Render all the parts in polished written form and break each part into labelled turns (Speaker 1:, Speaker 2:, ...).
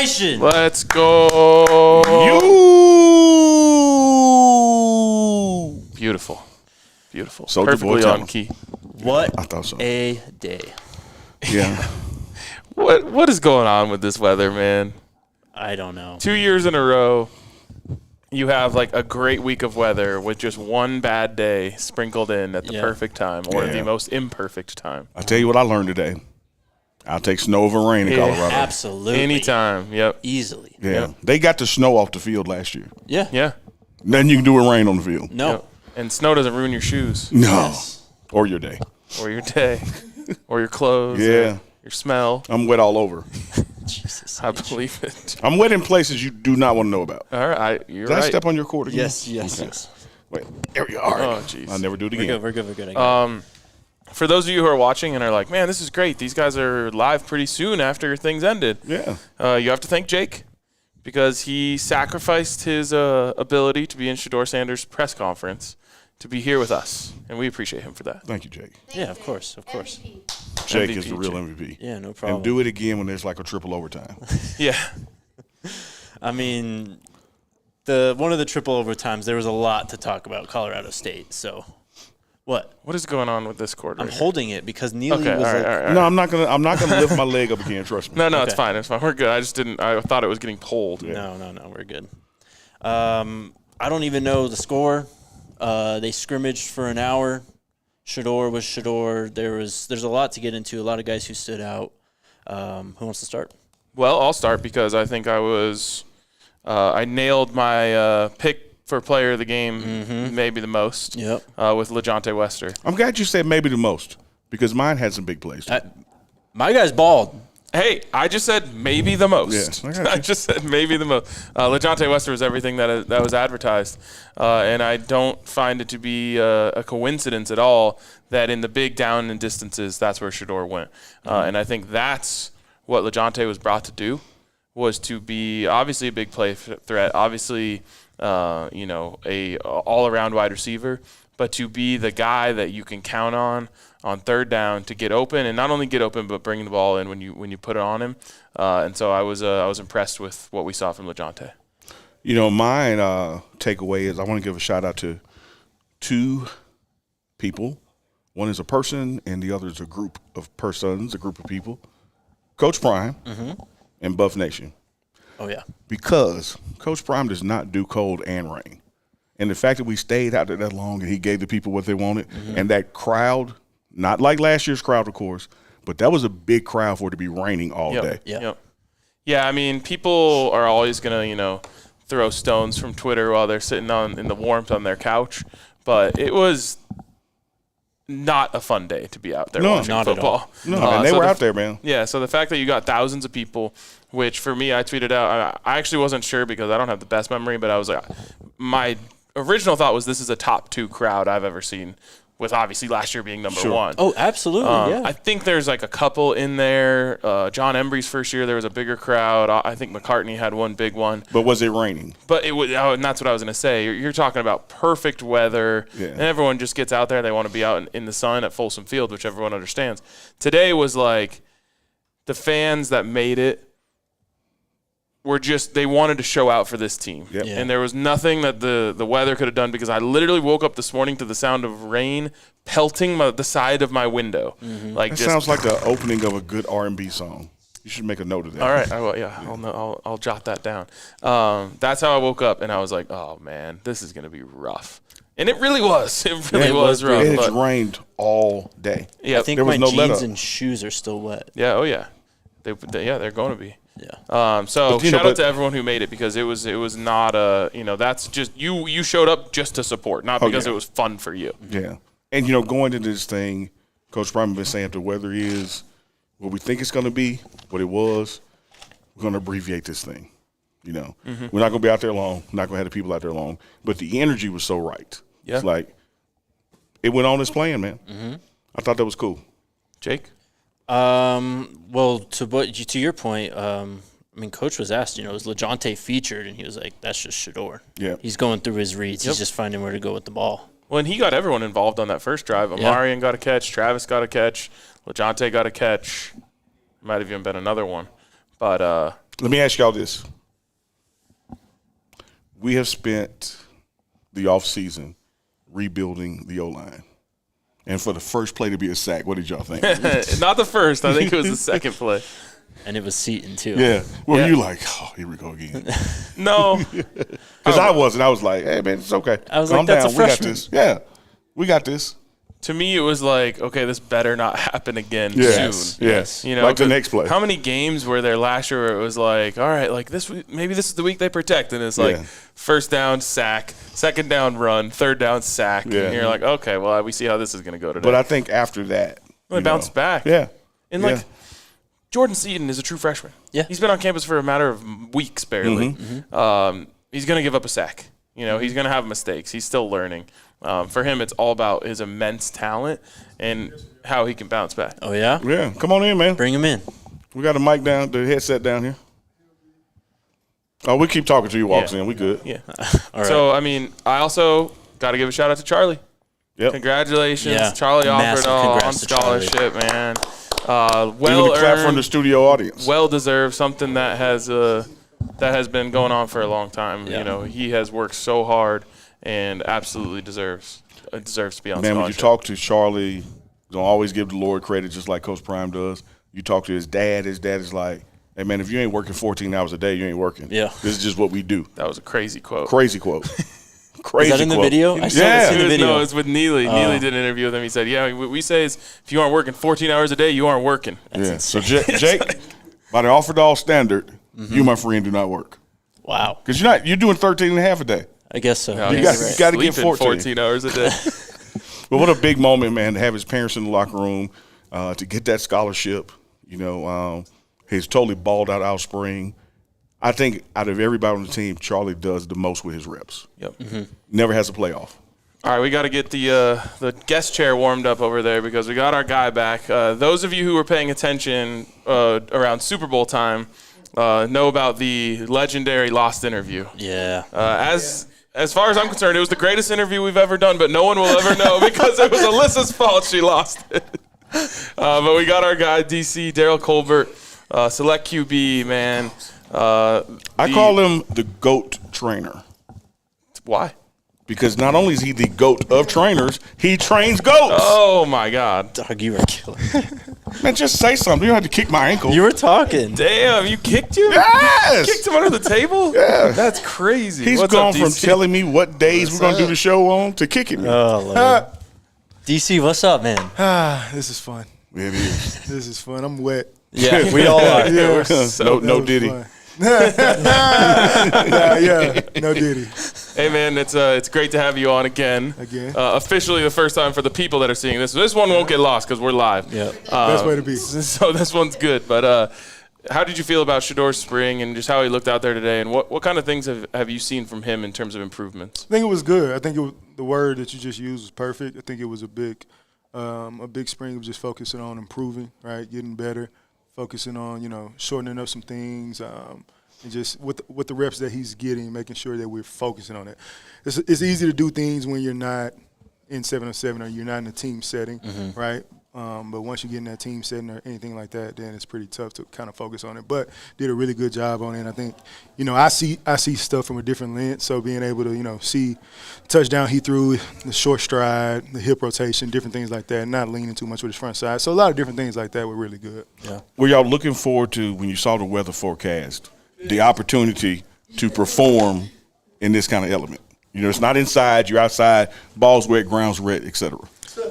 Speaker 1: celebration.
Speaker 2: Let's go. Beautiful.
Speaker 3: So
Speaker 2: perfectly on key.
Speaker 1: What
Speaker 3: I thought so.
Speaker 1: a day.
Speaker 3: Yeah.
Speaker 2: What is going on with this weather, man?
Speaker 1: I don't know.
Speaker 2: 2 years in a row, you have like a great week of weather with just one bad day sprinkled in at the perfect time or the most imperfect time.
Speaker 3: I'll tell you what I learned today. I'll take snow over rain in Colorado.
Speaker 1: Absolutely.
Speaker 2: Anytime. Yep.
Speaker 1: Easily.
Speaker 3: Yeah.
Speaker 2: Yep.
Speaker 3: They got the snow off the field last year.
Speaker 1: Yeah.
Speaker 2: Yeah.
Speaker 3: Nothing you can do with rain on the field.
Speaker 1: No.
Speaker 2: Yep. And snow doesn't ruin your shoes.
Speaker 3: No.
Speaker 1: Yes.
Speaker 3: Or your day.
Speaker 2: Or your day. Or your clothes.
Speaker 3: Yeah.
Speaker 2: Or your smell.
Speaker 3: I'm wet all over.
Speaker 1: Jesus.
Speaker 2: I believe it.
Speaker 3: I'm wet in places you do not want to know about.
Speaker 2: All right. You're
Speaker 3: Did
Speaker 2: right.
Speaker 3: I step on your court again?
Speaker 1: Yes.
Speaker 3: Wait, there we are.
Speaker 2: Oh, jeez.
Speaker 3: I'll never do it
Speaker 1: We're
Speaker 3: again.
Speaker 1: good. I got it.
Speaker 2: For those of you who are watching and are like, man, this is great. These guys are live pretty soon after things ended.
Speaker 3: Yeah.
Speaker 2: You have to thank Jake because he sacrificed his ability to be in Shedeur Sanders' press conference to be here with us, and we appreciate him for that.
Speaker 3: Thank you, Jake.
Speaker 1: Yeah, of course.
Speaker 4: MVP.
Speaker 3: Jake
Speaker 2: MVP,
Speaker 3: is the real
Speaker 2: Jake.
Speaker 3: MVP.
Speaker 1: Yeah, no problem.
Speaker 3: And do it again when there's like a triple overtime.
Speaker 2: Yeah.
Speaker 1: I mean, one of the triple overtimes, there was a lot to talk about Colorado State. So, what?
Speaker 2: What is going on with this quarter?
Speaker 1: I'm holding it because Neely
Speaker 2: Okay,
Speaker 1: was
Speaker 2: all
Speaker 1: like,
Speaker 2: right.
Speaker 3: No, I'm not gonna lift my leg up again. Trust me.
Speaker 2: No,
Speaker 1: Okay.
Speaker 2: it's fine. It's fine. We're good. I thought it was getting pulled.
Speaker 1: No, we're good. I don't even know the score. They scrimmaged for an hour. Shedeur was Shedeur. There's a lot to get into. A lot of guys who stood out. Who wants to start?
Speaker 2: Well, I'll start because I think I nailed my pick for player of the game, maybe the most.
Speaker 1: Yep.
Speaker 2: With LaJohntay Wester.
Speaker 3: I'm glad you said maybe the most because mine had some big plays. Too.
Speaker 1: My guy's bald.
Speaker 2: Hey, I just said maybe the most.
Speaker 3: Yeah, I got you.
Speaker 2: I just said maybe the most. LaJohntay Wester was everything that was advertised, and I don't find it to be a coincidence at all that in the big down and distances, that's where Shedeur went. And I think that's what LaJohntay was brought to do, was to be obviously a big play threat, obviously a all-around wide receiver, but to be the guy that you can count on third down to get open, and not only get open but bring the ball in when you put it on him. And so I was impressed with what we saw from LaJohntay.
Speaker 3: Mine takeaway is I want to give a shout out to two people. One is a person, and the other is a group of persons, a group of people. Coach Prime and Buff Nation.
Speaker 1: Oh, yeah.
Speaker 3: Because Coach Prime does not do cold and rain. And the fact that we stayed out there that long and he gave the people what they wanted, and that crowd, not like last year's crowd, of course, but that was a big crowd for it to be raining all day.
Speaker 1: Yeah.
Speaker 2: Yeah, I mean, people are always going to, throw stones from Twitter while they're sitting in the warmth on their couch, but it was not a fun day to be out there watching
Speaker 1: not at
Speaker 2: football.
Speaker 1: all.
Speaker 3: No, and they were out there, man.
Speaker 2: Yeah, so the fact that you got thousands of people, which for me, I tweeted out, I actually wasn't sure because I don't have the best memory, but I was like, my original thought was this is a top 2 crowd I've ever seen, with obviously last year being number 1.
Speaker 1: Oh, absolutely, yeah.
Speaker 2: I think there's like a couple in there. John Embry's first year, there was a bigger crowd. I think McCartney had one big one.
Speaker 3: But was it raining?
Speaker 2: But it was, and that's what I was going to say. You're talking about perfect weather, and everyone just gets out there. They want to be out in the sun at Folsom Field, which everyone understands. Today was like the fans that made it they wanted to show out for this team.
Speaker 3: Yep.
Speaker 1: Yeah.
Speaker 2: And there was nothing that the weather could have done because I literally woke up this morning to the sound of rain pelting the side of my window. Like
Speaker 3: That sounds like the opening of a good R&B song. You should make a note of that.
Speaker 2: All right, I will. Yeah, I'll jot that down. That's how I woke up, and I was like, "Oh man, this is gonna be rough." And it really was. It really was rough.
Speaker 3: It
Speaker 2: but,
Speaker 3: rained all day.
Speaker 2: yeah,
Speaker 1: I think
Speaker 3: there was
Speaker 1: my
Speaker 3: no
Speaker 1: jeans
Speaker 3: let-up.
Speaker 1: and shoes are still wet.
Speaker 2: yeah, oh yeah, they're going to be.
Speaker 1: Yeah.
Speaker 2: So
Speaker 3: But,
Speaker 2: shout out to everyone who made it because it was not that's just you showed up just to support, not because it was fun for you.
Speaker 3: Yeah. And, going into this thing, Coach Prime has been saying if the weather is what we think it's going to be, what it was, we're going to abbreviate this thing. We're not going to be out there long. We're not going to have the people out there long. But the energy was so right.
Speaker 2: Yeah.
Speaker 3: It's like it went on as planned, man. I thought that was cool.
Speaker 2: Jake?
Speaker 1: Well, to your point, Coach was asked, is LaJohntay featured? And he was like, that's just Shedeur.
Speaker 3: Yeah.
Speaker 1: He's going through his reads. He's just finding where to go with the ball.
Speaker 2: Well, and he got everyone involved on that first drive. Amarian got a catch. Travis got a catch. LaJohntay got a catch. Might have even been another one. But
Speaker 3: Let me ask y'all this. We have spent the offseason rebuilding the O-line. And for the first play to be a sack, what did y'all think?
Speaker 2: Not the first. I think it was the second play.
Speaker 1: And it was Seton, too.
Speaker 3: Yeah. Well, you like, oh, here we go again.
Speaker 2: No.
Speaker 3: Because I wasn't. I was like, hey, man, it's okay.
Speaker 1: I was
Speaker 3: Calm
Speaker 1: like, that's
Speaker 3: down.
Speaker 1: a freshman.
Speaker 3: We got this. Yeah. We got this.
Speaker 2: To me, it was like, okay, this better not happen again
Speaker 3: Yes.
Speaker 2: soon.
Speaker 3: Yes.
Speaker 2: You know,
Speaker 3: like the next play.
Speaker 2: How many games were there last year where it was like, all right, like this week, maybe this is the week they protect, and it's like first down, sack, second down, run, third down, sack.
Speaker 3: Yeah.
Speaker 2: And you're like, okay, well, we see how this is going to go today.
Speaker 3: But I think after that,
Speaker 2: they bounced back.
Speaker 3: Yeah.
Speaker 2: And like Jordan Seton is a true freshman.
Speaker 1: Yeah.
Speaker 2: He's been on campus for a matter of weeks, barely. He's going to give up a sack. You know, he's going to have mistakes. He's still learning. For him, it's all about his immense talent and how he can bounce back.
Speaker 1: Oh, yeah?
Speaker 3: Yeah. Come on in, man.
Speaker 1: Bring him in.
Speaker 3: We got the mic down, the headset down here. Oh, we keep talking to you walks in. We good.
Speaker 2: Yeah.
Speaker 1: All right.
Speaker 2: So, I mean, I also got to give a shout out to Charlie.
Speaker 3: Yep.
Speaker 1: Yeah.
Speaker 2: Congratulations. Charlie
Speaker 1: Massive
Speaker 2: offered on
Speaker 1: congrats to Charlie.
Speaker 2: scholarship, man.
Speaker 3: Even the clap from the studio audience.
Speaker 2: Well deserved, something that has been going on for a long time.
Speaker 1: Yeah.
Speaker 2: You know, he has worked so hard and absolutely deserves to be on
Speaker 3: Man,
Speaker 2: scholarship.
Speaker 3: when you talk to Charlie, don't always give the Lord credit just like Coach Prime does. You talk to his dad is like, hey, man, if you ain't working 14 hours a day, you ain't working.
Speaker 1: Yeah.
Speaker 3: This is just what we do.
Speaker 2: That was a crazy quote.
Speaker 3: Crazy quote. Crazy
Speaker 1: Is that in the
Speaker 3: quote.
Speaker 1: video? I saw
Speaker 3: Yeah.
Speaker 1: this in the video.
Speaker 2: No, it's with Neely. Neely did an interview with him. He said, yeah, what we say is if you aren't working 14 hours a day, you aren't working.
Speaker 3: Yeah. So, Jake, by the Offerdahl standard, you, my friend, do not work.
Speaker 1: Wow.
Speaker 3: Because you're doing 13 and a half a day.
Speaker 1: I guess so.
Speaker 2: No,
Speaker 3: You
Speaker 2: he's
Speaker 3: got to get
Speaker 2: sleeping
Speaker 3: 14
Speaker 2: hours a day.
Speaker 3: But what a big moment, man, to have his parents in the locker room, to get that scholarship. You know, he's totally balled out spring. I think out of everybody on the team, Charlie does the most with his reps.
Speaker 2: Yep.
Speaker 3: Never has a playoff.
Speaker 2: All right, we got to get the guest chair warmed up over there because we got our guy back. Those of you who were paying attention around Super Bowl time know about the legendary Lost interview.
Speaker 1: Yeah.
Speaker 2: As far as I'm concerned, it was the greatest interview we've ever done, but no one will ever know because it was Alyssa's fault she lost it. But we got our guy, DC, Darrell Colbert, select QB, man.
Speaker 3: I call him the GOAT trainer
Speaker 2: Why?
Speaker 3: because not only is he the GOAT of trainers, he trains GOATs.
Speaker 2: Oh, my God.
Speaker 1: Dog, you were killing me.
Speaker 3: Man, just say something. You don't have to kick my ankle.
Speaker 1: You were talking.
Speaker 2: Damn, you kicked him?
Speaker 3: Yes!
Speaker 2: Kicked him under the table?
Speaker 3: Yeah.
Speaker 2: That's crazy.
Speaker 3: He's
Speaker 2: What's
Speaker 3: gone
Speaker 2: up,
Speaker 3: from
Speaker 2: DC?
Speaker 3: telling me what days we're going to do the show on to kicking me.
Speaker 1: Oh, Lord. DC, what's up, man?
Speaker 4: This is fun.
Speaker 3: It is.
Speaker 4: This is fun. I'm wet.
Speaker 1: Yeah, we all are.
Speaker 4: Yeah,
Speaker 3: No Diddy.
Speaker 4: yeah, no Diddy.
Speaker 2: Hey, man, it's great to have you on again.
Speaker 4: Again.
Speaker 2: Officially the first time for the people that are seeing this. This one won't get lost because we're live.
Speaker 1: Yeah.
Speaker 4: Best way to be.
Speaker 2: So this one's good. But how did you feel about Shedeur's spring and just how he looked out there today? And what kind of things have you seen from him in terms of improvements?
Speaker 4: I think it was good. I think the word that you just used was perfect. I think it was a big spring of just focusing on improving, right, getting better, focusing on, shortening up some things, and just with the reps that he's getting, making sure that we're focusing on it. It's easy to do things when you're not in 7-on-7 or you're not in a team setting, right? But once you get in that team setting or anything like that, then it's pretty tough to kind of focus on it. But did a really good job on it. And I think, I see stuff from a different lens. So being able to, see touchdown he threw, the short stride, the hip rotation, different things like that, not leaning too much with his front side. So a lot of different things like that were really good.
Speaker 1: Yeah.
Speaker 3: Were y'all looking forward to, when you saw the weather forecast, the opportunity to perform in this kind of element? It's not inside, you're outside, ball's wet, ground's wet, et cetera.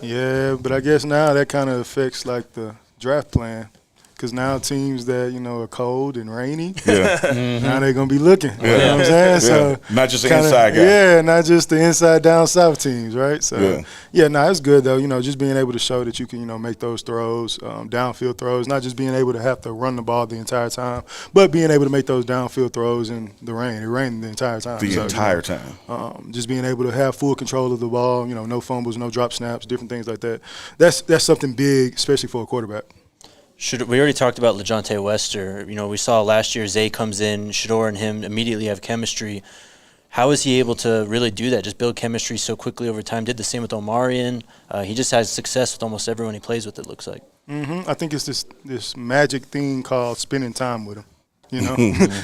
Speaker 4: Yeah, but I guess now that kind of affects like the draft plan, because now teams that are cold and rainy, now they're gonna be looking. You know what I'm saying?
Speaker 3: Yeah.
Speaker 4: So
Speaker 3: Not just the inside guy.
Speaker 4: Yeah, not just the inside down south teams, right? So it's good though. Just being able to show that you can make those throws, downfield throws, not just being able to have to run the ball the entire time, but being able to make those downfield throws in the rain. It rained the entire time.
Speaker 3: The entire time.
Speaker 4: Just being able to have full control of the ball. No fumbles, no drop snaps, different things like that. That's something big, especially for a quarterback.
Speaker 1: We already talked about LaJohntay Wester. We saw last year Zay comes in, Shedeur and him immediately have chemistry. How is he able to really do that, just build chemistry so quickly over time? Did the same with Omarion. He just has success with almost everyone he plays with, it looks like.
Speaker 4: I think it's this magic thing called spending time with him. You know,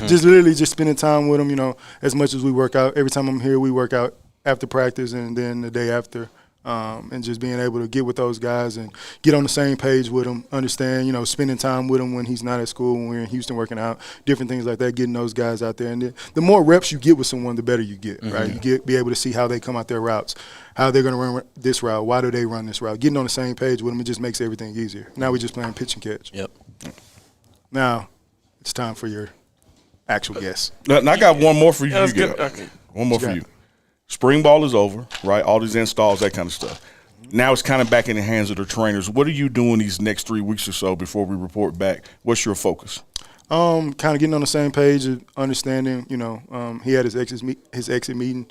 Speaker 4: just literally just spending time with him. You know, as much as we work out. Every time I'm here, we work out after practice and then the day after. And just being able to get with those guys and get on the same page with them, understand, you know, spending time with him when he's not at school, when we're in Houston working out, different things like that, getting those guys out there. And the more reps you get with someone, the better you get, right? You be able to see how they come out their routes, how they're going to run this route, why do they run this route. Getting on the same page with them, it just makes everything easier. Now we're just playing pitch and catch.
Speaker 1: Yep.
Speaker 4: Now it's time for your actual guess.
Speaker 3: Now, I got one more for you.
Speaker 2: That's
Speaker 3: You
Speaker 2: good.
Speaker 3: get
Speaker 2: Okay.
Speaker 3: One more for you. Spring ball is over, right? All these installs, that kind of stuff. Now it's kind of back in the hands of the trainers. What are you doing these next 3 weeks or so before we report back? What's your focus?
Speaker 4: Kind of getting on the same page, understanding, you know, he had his exit meeting.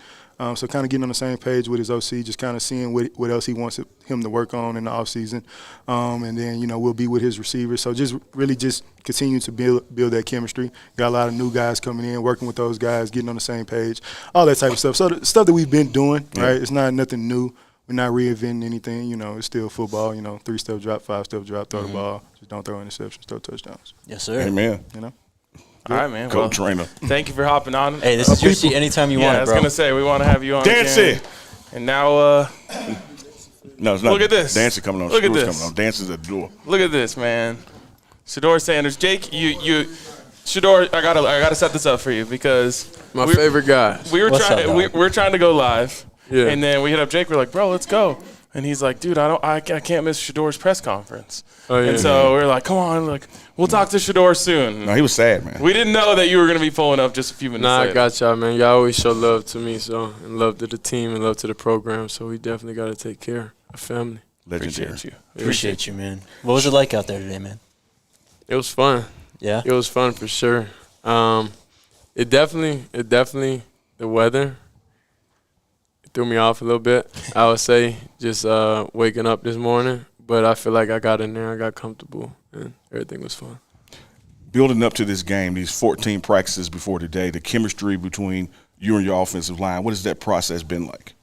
Speaker 4: So kind of getting on the same page with his OC, just kind of seeing what else he wants him to work on in the offseason. And then, you know, we'll be with his receivers. So just really just continue to build that chemistry. Got a lot of new guys coming in, working with those guys, getting on the same page, all that type of stuff. So the stuff that we've been doing, right, it's not nothing new. We're not reinventing anything. You know, it's still football, you know, 3-step drop, 5-step drop, throw the ball. Just don't throw interceptions, throw touchdowns.
Speaker 1: Yes, sir.
Speaker 3: Amen.
Speaker 4: You know?
Speaker 2: All right, man.
Speaker 3: Go trainer.
Speaker 2: Thank you for hopping on.
Speaker 1: Hey, this is your seat anytime you want
Speaker 2: I
Speaker 1: it,
Speaker 2: was
Speaker 1: bro.
Speaker 2: going to say, we want to have you on
Speaker 3: Dance
Speaker 2: again.
Speaker 3: it.
Speaker 2: And now,
Speaker 3: No, it's not.
Speaker 2: Look at this.
Speaker 3: Dancing coming on.
Speaker 2: Look at
Speaker 3: Shedeur
Speaker 2: this.
Speaker 3: coming on. Dancing's at the door.
Speaker 2: look at this, man. Shedeur Sanders. Jake, Shedeur, I gotta set this up for you because
Speaker 5: My favorite guys.
Speaker 2: we were
Speaker 1: What's
Speaker 2: trying
Speaker 1: up, dog?
Speaker 2: we were trying to go live.
Speaker 5: Yeah.
Speaker 2: And then we hit up Jake. We're like, bro, let's go. And he's like, dude, I can't miss Shedeur's press conference.
Speaker 5: Oh, yeah.
Speaker 2: And so we're like, come on, like we'll talk to Shedeur soon.
Speaker 3: No, he was sad, man.
Speaker 2: We didn't know that you were gonna be pulling up just a few minutes
Speaker 5: Nah,
Speaker 2: later.
Speaker 5: I got y'all, man. Y'all always show love to me, so and love to the team and love to the program. So we definitely got to take care of family.
Speaker 3: Legendary.
Speaker 2: Appreciate you.
Speaker 1: Appreciate you, man. What was it like out there today, man?
Speaker 5: It was fun.
Speaker 1: Yeah?
Speaker 5: It was fun for sure. It definitely the weather threw me off a little bit. I would say just waking up this morning, but I feel like I got in there, I got comfortable, and everything was fun.
Speaker 3: Building up to this game, these 14 practices before today, the chemistry between you and your offensive line, what has that process been like?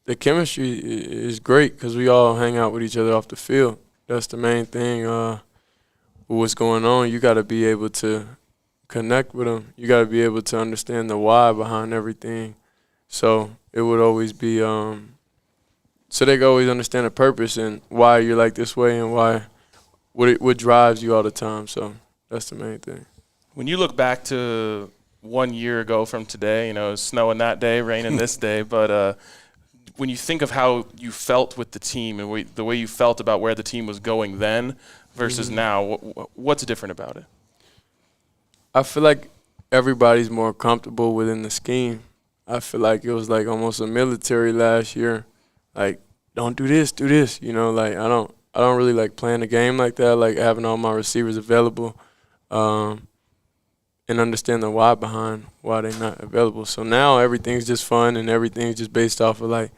Speaker 5: The chemistry is great because we all hang out with each other off the field. That's the main thing. What's going on, you got to be able to connect with them. You got to be able to understand the why behind everything. So it would always be so they could always understand the purpose and why you're like this way and what drives you all the time. So that's the main thing.
Speaker 2: When you look back to 1 year ago from today, you know, it was snowing that day, raining this day, but when you think of how you felt with the team and the way you felt about where the team was going then versus now, what's different about it?
Speaker 5: I feel like everybody's more comfortable within the scheme. I feel like it was like almost a military last year. Like, don't do this, do this. You know, like I don't really like playing the game like that, like having all my receivers available and understand the why behind why they're not available. So now everything's just fun and everything's just based off of like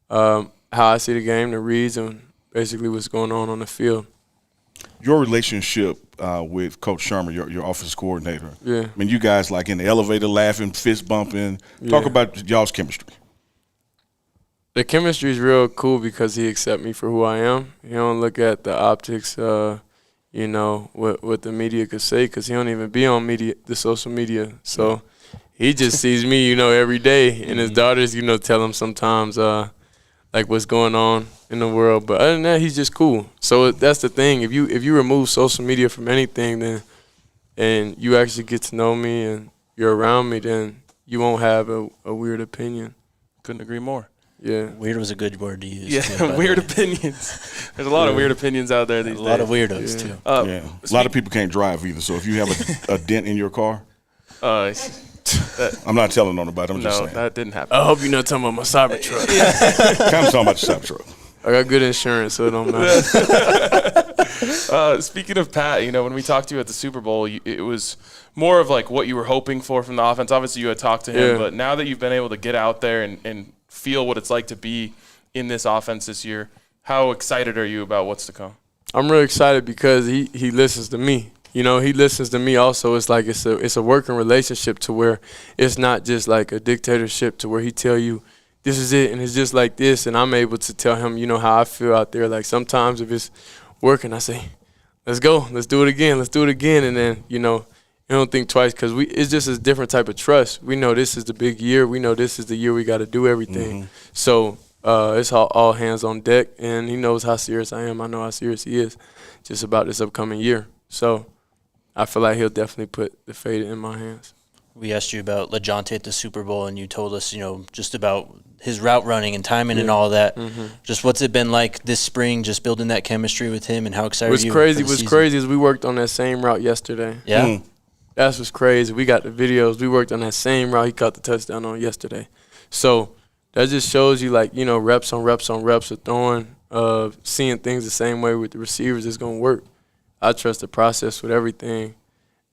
Speaker 5: how I see the game, the reads, and basically what's going on the field.
Speaker 3: Your relationship with Coach Sherman, your offensive coordinator.
Speaker 5: Yeah.
Speaker 3: I mean, you guys like in the elevator laughing, fist bumping. Talk
Speaker 5: Yeah.
Speaker 3: about y'all's chemistry.
Speaker 5: The chemistry is real cool because he accepts me for who I am. He don't look at the optics, you know, what the media could say because he don't even be on the social media. So he just sees me, you know, every day. And his daughters, you know, tell him sometimes like what's going on in the world. But other than that, he's just cool. So that's the thing. If you remove social media from anything, then and you actually get to know me and you're around me, then you won't have a weird opinion.
Speaker 2: Couldn't agree more.
Speaker 5: Yeah.
Speaker 1: Weird was a good word to use.
Speaker 2: Yeah,
Speaker 1: too, by the
Speaker 2: weird
Speaker 1: way.
Speaker 2: opinions. There's a lot of weird opinions out there these
Speaker 1: A
Speaker 2: days.
Speaker 1: lot of weirdos,
Speaker 5: Yeah.
Speaker 1: too.
Speaker 3: Yeah. A lot of people can't drive either. So if you have a dent in your car, I'm not telling on nobody. I'm just
Speaker 2: No,
Speaker 3: saying.
Speaker 2: that didn't happen.
Speaker 5: I hope you're not talking about my Cybertruck.
Speaker 3: Kind of talking about the stop truck.
Speaker 5: I got good insurance, so it don't matter.
Speaker 2: Speaking of Pat, you know, when we talked to you at the Super Bowl, it was more of like what you were hoping for from the offense. Obviously, you had talked to him,
Speaker 5: Yeah.
Speaker 2: but now that you've been able to get out there and feel what it's like to be in this offense this year, how excited are you about what's to come?
Speaker 5: I'm real excited because he listens to me. You know, he listens to me also. It's like it's a working relationship to where it's not just like a dictatorship to where he tell you this is it and it's just like this, and I'm able to tell him, you know, how I feel out there. Like sometimes if it's working, I say, let's go. Let's do it again. Let's do it again. And then, you don't think twice because it's just a different type of trust. We know this is the big year. We know this is the year we got to do everything.
Speaker 3: Mm-hmm.
Speaker 5: So it's all hands on deck, and he knows how serious I am. I know how serious he is just about this upcoming year. So I feel like he'll definitely put the fate in my hands.
Speaker 1: We asked you about LaJohntay at the Super Bowl, and you told us, just about his route running and timing and all that.
Speaker 5: Mm-hmm.
Speaker 1: Just what's it been like this spring, just building that chemistry with him, and how excited are you?
Speaker 5: What's crazy is we worked on that same route yesterday.
Speaker 1: Yeah?
Speaker 3: Mm.
Speaker 5: That's what's crazy. We got the videos. We worked on that same route he caught the touchdown on yesterday. So that just shows you, reps on reps on reps of throwing, seeing things the same way with the receivers is going to work. I trust the process with everything,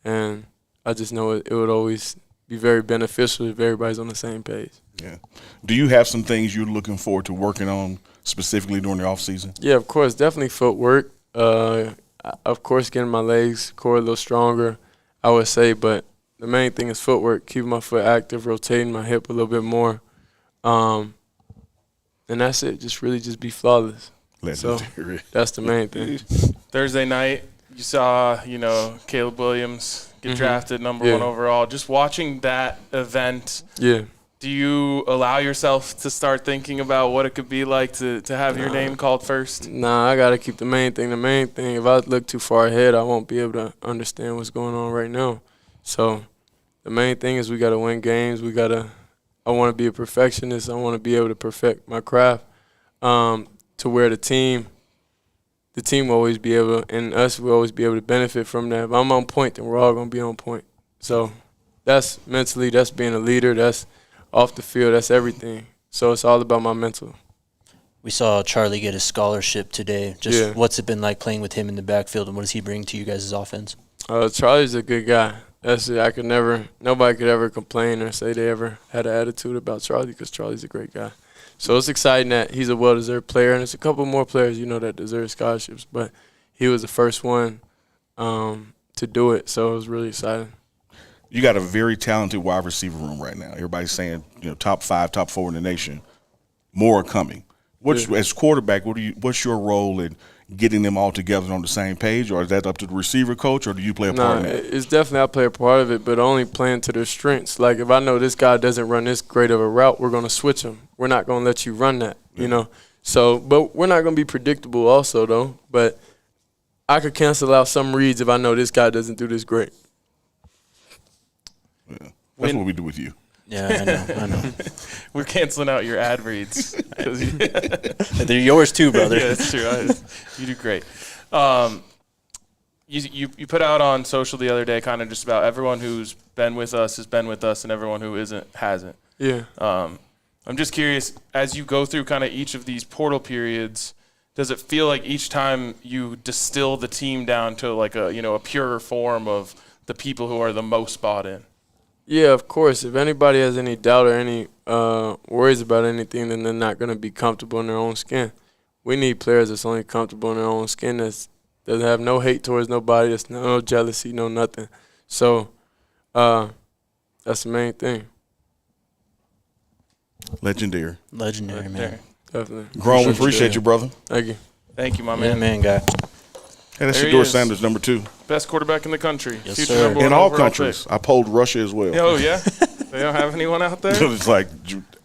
Speaker 5: and I just know it would always be very beneficial if everybody's on the same page.
Speaker 3: Yeah. Do you have some things you're looking forward to working on specifically during the offseason?
Speaker 5: Yeah, of course. Definitely footwork. Of course, getting my legs core a little stronger, I would say. But the main thing is footwork, keeping my foot active, rotating my hip a little bit more. And that's it. Just be flawless.
Speaker 3: Legendary.
Speaker 5: So that's the main thing.
Speaker 2: Thursday night, you saw, Caleb Williams get drafted number 1 overall. Just watching that event, do you allow yourself to start thinking about what it could be like to have your name called first?
Speaker 5: Nah, I got to keep the main thing. The main thing, if I look too far ahead, I won't be able to understand what's going on right now. So the main thing is we got to win games. I want to be a perfectionist. I want to be able to perfect my craft to where the team will always be able to, and us will always be able to benefit from that. If I'm on point, then we're all going to be on point. So that's mentally, that's being a leader, that's off the field, that's everything. So it's all about my mental.
Speaker 1: We saw Charlie get a scholarship today. What's it been like playing with him in the backfield, and what does he bring to you guys' offense?
Speaker 5: Charlie's a good guy. That's it. Nobody could ever complain or say they ever had an attitude about Charlie because Charlie's a great guy. So it's exciting that he's a well-deserved player, and there's a couple more players, that deserve scholarships, but he was the first one to do it, so it was really exciting.
Speaker 3: You got a very talented wide receiver room right now. Everybody's saying, top 5, top 4 in the nation. More are coming. As quarterback, what's your role in getting them all together on the same page, or is that up to the receiver coach, or do you play a part in that?
Speaker 5: It's definitely I play a part of it, but only playing to their strengths. Like if I know this guy doesn't run this great of a route, we're going to switch him. We're not going to let you run that, So, but we're not going to be predictable also, though. But I could cancel out some reads if I know this guy doesn't do this great.
Speaker 3: Yeah. That's what we do with you.
Speaker 1: Yeah, I know.
Speaker 2: We're canceling out your ad reads.
Speaker 1: They're yours too, brother.
Speaker 2: Yeah, that's true. You do great. You put out on social the other day kind of just about everyone who's been with us has been with us and everyone who hasn't.
Speaker 5: Yeah.
Speaker 2: I'm just curious, as you go through kind of each of these portal periods, does it feel like each time you distill the team down to like a purer form of the people who are the most bought in?
Speaker 5: Yeah, of course. If anybody has any doubt or any worries about anything, then they're not going to be comfortable in their own skin. We need players that's only comfortable in their own skin, that doesn't have no hate towards nobody, that's no jealousy, no nothing. So that's the main thing.
Speaker 3: Legendary,
Speaker 1: man.
Speaker 5: Definitely.
Speaker 3: Grown, we appreciate you, brother.
Speaker 5: Thank you.
Speaker 2: Thank you, my
Speaker 1: Man,
Speaker 2: man.
Speaker 1: guy.
Speaker 3: Hey, that's
Speaker 2: There he
Speaker 3: Shedeur
Speaker 2: is.
Speaker 3: Sanders, number 2.
Speaker 2: Best quarterback in the country.
Speaker 1: Yes,
Speaker 2: Future
Speaker 1: sir.
Speaker 2: number 1
Speaker 3: In all
Speaker 2: overall
Speaker 3: countries. I polled Russia as well.
Speaker 2: pick. Oh, yeah? They don't have anyone out there?
Speaker 3: It's like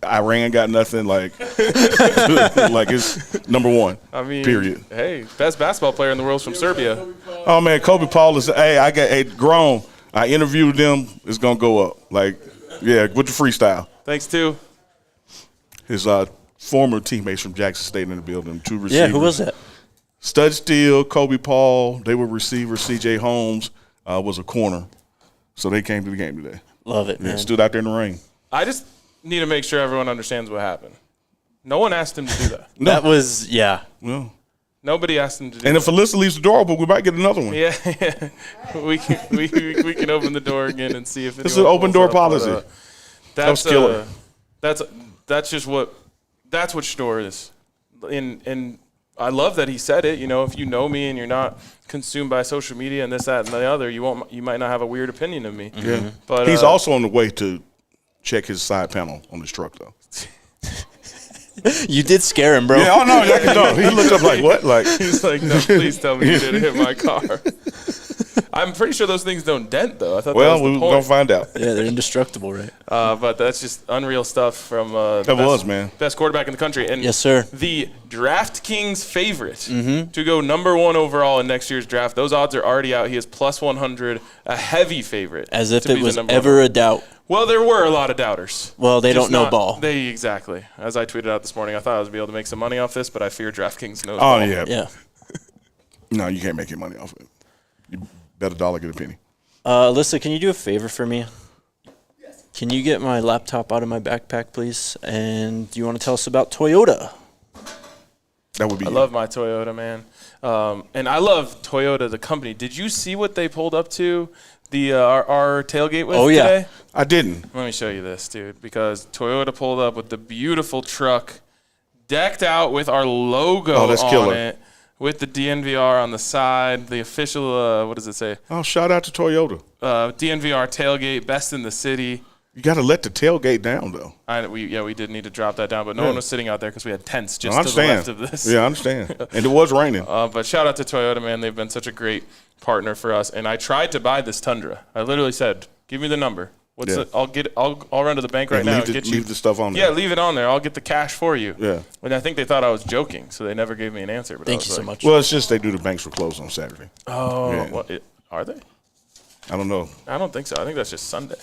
Speaker 3: Iran got nothing. Like it's number 1.
Speaker 2: I mean,
Speaker 3: period.
Speaker 2: Hey, best basketball player in the world is from Serbia.
Speaker 3: Oh man, Kobe Paul is. Hey, I got grown. I interviewed them. It's gonna go up. With the freestyle.
Speaker 2: Thanks, too.
Speaker 3: His former teammates from Jackson State in the building. 2 receivers.
Speaker 1: Yeah, who was that?
Speaker 3: Stud Steele, Kobe Paul. They were receivers. C.J. Holmes was a corner. So they came to the game today.
Speaker 1: Love it,
Speaker 3: Yeah,
Speaker 1: man.
Speaker 3: stood out there in the rain.
Speaker 2: I just need to make sure everyone understands what happened. No one asked him to do that.
Speaker 1: That was, yeah.
Speaker 3: Well,
Speaker 2: Nobody asked him to do
Speaker 3: and
Speaker 2: that.
Speaker 3: if Alyssa leaves the door open, we might get another one.
Speaker 2: Yeah. We can open the door again and see if
Speaker 3: It's an open door policy.
Speaker 2: That's
Speaker 3: killer.
Speaker 2: That's what Shedeur is. And I love that he said it. If you know me and you're not consumed by social media and this, that, and the other, you might not have a weird opinion of me.
Speaker 3: Yeah.
Speaker 2: But
Speaker 3: He's also on the way to check his side panel on his truck, though.
Speaker 1: You did scare him, bro.
Speaker 3: Yeah, oh no, no. He looked up like, what? Like,
Speaker 2: He's like, no, please tell me you didn't hit my car. I'm pretty sure those things don't dent, though. I thought
Speaker 3: well,
Speaker 2: that was the
Speaker 3: we're
Speaker 2: point.
Speaker 3: going to find out.
Speaker 1: Yeah, they're indestructible, right?
Speaker 2: But that's just unreal stuff from
Speaker 3: man.
Speaker 2: best quarterback in the country. And
Speaker 1: Yes, sir.
Speaker 2: the DraftKings favorite to go number 1 overall in next year's draft. Those odds are already out. He is plus 100, a heavy favorite.
Speaker 1: As if
Speaker 2: to
Speaker 1: it
Speaker 2: be the
Speaker 1: was
Speaker 2: number
Speaker 1: ever
Speaker 2: one.
Speaker 1: a doubt.
Speaker 2: Well, there were a lot of doubters.
Speaker 1: Well, they
Speaker 2: Just
Speaker 1: don't know
Speaker 2: not-
Speaker 1: ball.
Speaker 2: Exactly. As I tweeted out this morning, I thought I was be able to make some money off this, but I fear DraftKings knows
Speaker 3: Oh,
Speaker 2: ball.
Speaker 3: yeah.
Speaker 1: Yeah.
Speaker 3: No, you can't make any money off of it. You bet $1, get a penny.
Speaker 1: Alyssa, can you do a favor for me? Yes. Can you get my laptop out of my backpack, please? And do you want to tell us about Toyota?
Speaker 3: That would be
Speaker 2: I love my Toyota, man. And I love Toyota, the company. Did you see what they pulled up to our tailgate with today?
Speaker 3: I didn't.
Speaker 2: Let me show you this, dude, because Toyota pulled up with the beautiful truck decked out with our logo
Speaker 3: that's
Speaker 2: on
Speaker 3: killer.
Speaker 2: it, with the DNVR on the side, the official, what does it say?
Speaker 3: Oh, shout out to Toyota.
Speaker 2: DNVR tailgate, best in the city.
Speaker 3: You got to let the tailgate down, though.
Speaker 2: We did need to drop that down, but no
Speaker 3: Yeah.
Speaker 2: one was sitting out there because we had tents just
Speaker 3: I
Speaker 2: to the left
Speaker 3: understand.
Speaker 2: of this.
Speaker 3: Yeah, I understand. And it was raining.
Speaker 2: But shout out to Toyota, man. They've been such a great partner for us. And I tried to buy this Tundra. I literally said, "Give me the number. What's
Speaker 3: Yeah.
Speaker 2: it? I'll run to the bank right
Speaker 3: And
Speaker 2: now
Speaker 3: leave
Speaker 2: and
Speaker 3: the,
Speaker 2: get you."
Speaker 3: leave the stuff on there.
Speaker 2: Yeah, leave it on there. I'll get the cash for you.
Speaker 3: Yeah.
Speaker 2: And I think they thought I was joking, so they never gave me an answer. But I
Speaker 1: Thank
Speaker 2: was
Speaker 1: you so
Speaker 2: like,
Speaker 1: much.
Speaker 3: Well, it's just the banks were closed on Saturday.
Speaker 2: Oh,
Speaker 3: Yeah.
Speaker 2: are they?
Speaker 3: I don't know.
Speaker 2: I don't think so. I think that's just Sunday.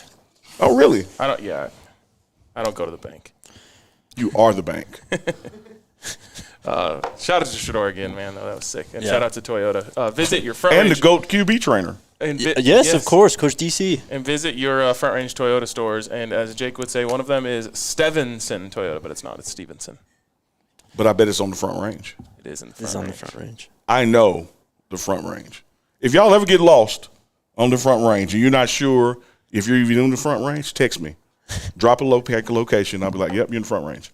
Speaker 3: Oh, really?
Speaker 2: I don't go to the bank.
Speaker 3: You are the bank.
Speaker 2: Shout out to Shedeur again, man. That was sick. And
Speaker 1: Yeah.
Speaker 2: shout out to Toyota. Visit your front
Speaker 3: And the
Speaker 2: range.
Speaker 3: GOAT QB trainer.
Speaker 2: And
Speaker 1: Yes, of course, Coach DC.
Speaker 2: And visit your Front Range Toyota stores. And as Jake would say, one of them is Stevenson Toyota, but it's not. It's Stevenson.
Speaker 3: But I bet it's on the front range.
Speaker 2: It is in the front
Speaker 1: It's on the
Speaker 2: range.
Speaker 1: front range.
Speaker 3: I know the front range. If y'all ever get lost on the front range and you're not sure if you're even in the front range, text me. Drop a location. I'll be like, yep, you're in the front range.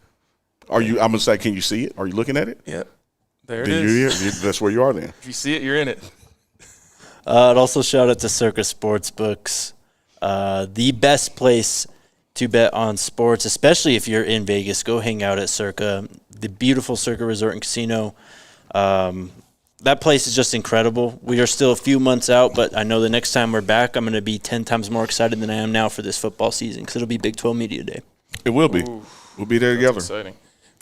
Speaker 3: I'm going to say, can you see it? Are you looking at it?
Speaker 2: Yep. There it
Speaker 3: Then
Speaker 2: is.
Speaker 3: you're here. That's where you are then.
Speaker 2: If you see it, you're in it.
Speaker 1: I'd also shout out to Circa Sportsbooks, the best place to bet on sports, especially if you're in Vegas. Go hang out at Circa, the beautiful Circa Resort and Casino. That place is just incredible. We are still a few months out, but I know the next time we're back, I'm going to be 10 times more excited than I am now for this football season because it'll be Big 12 Media Day.
Speaker 3: It will be.
Speaker 2: Ooh,
Speaker 3: We'll be there together.
Speaker 2: exciting.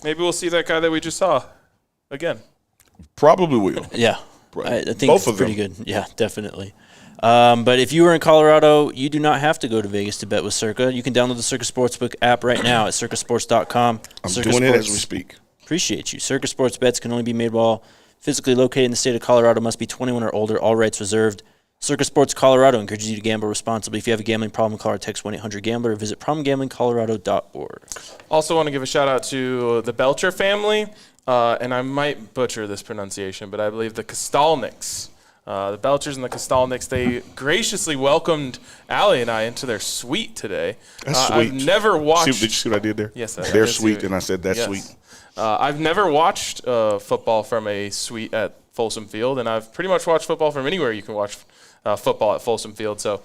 Speaker 2: Maybe we'll see that guy that we just saw again.
Speaker 3: Probably will.
Speaker 1: Yeah,
Speaker 3: Right.
Speaker 1: I think
Speaker 3: Both
Speaker 1: it's
Speaker 3: of
Speaker 1: pretty
Speaker 3: them.
Speaker 1: good. Yeah, definitely. But if you are in Colorado, you do not have to go to Vegas to bet with Circa. You can download the Circa Sportsbook app right now at circasports.com.
Speaker 3: I'm
Speaker 1: Circa
Speaker 3: doing it as
Speaker 1: Sports-
Speaker 3: we speak.
Speaker 1: Appreciate you. Circa Sports bets can only be made while physically located in the state of Colorado, must be 21 or older, all rights reserved. Circa Sports Colorado encourages you to gamble responsibly. If you have a gambling problem, call or text 1-800-GAMBLER or visit problemgamblingcolorado.org.
Speaker 2: Also want to give a shout out to the Belcher family, and I might butcher this pronunciation, but I believe the Kostalniks. The Belchers and the Kostalniks, they graciously welcomed Allie and I into their suite today.
Speaker 3: That's sweet.
Speaker 2: I've never watched.
Speaker 3: Did you see what I did there?
Speaker 2: Yes, I
Speaker 3: They're
Speaker 2: did see
Speaker 3: sweet,
Speaker 2: it.
Speaker 3: and I said that's
Speaker 2: Yes.
Speaker 3: sweet.
Speaker 2: I've never watched football from a suite at Folsom Field, and I've pretty much watched football from anywhere you can watch football at Folsom Field. So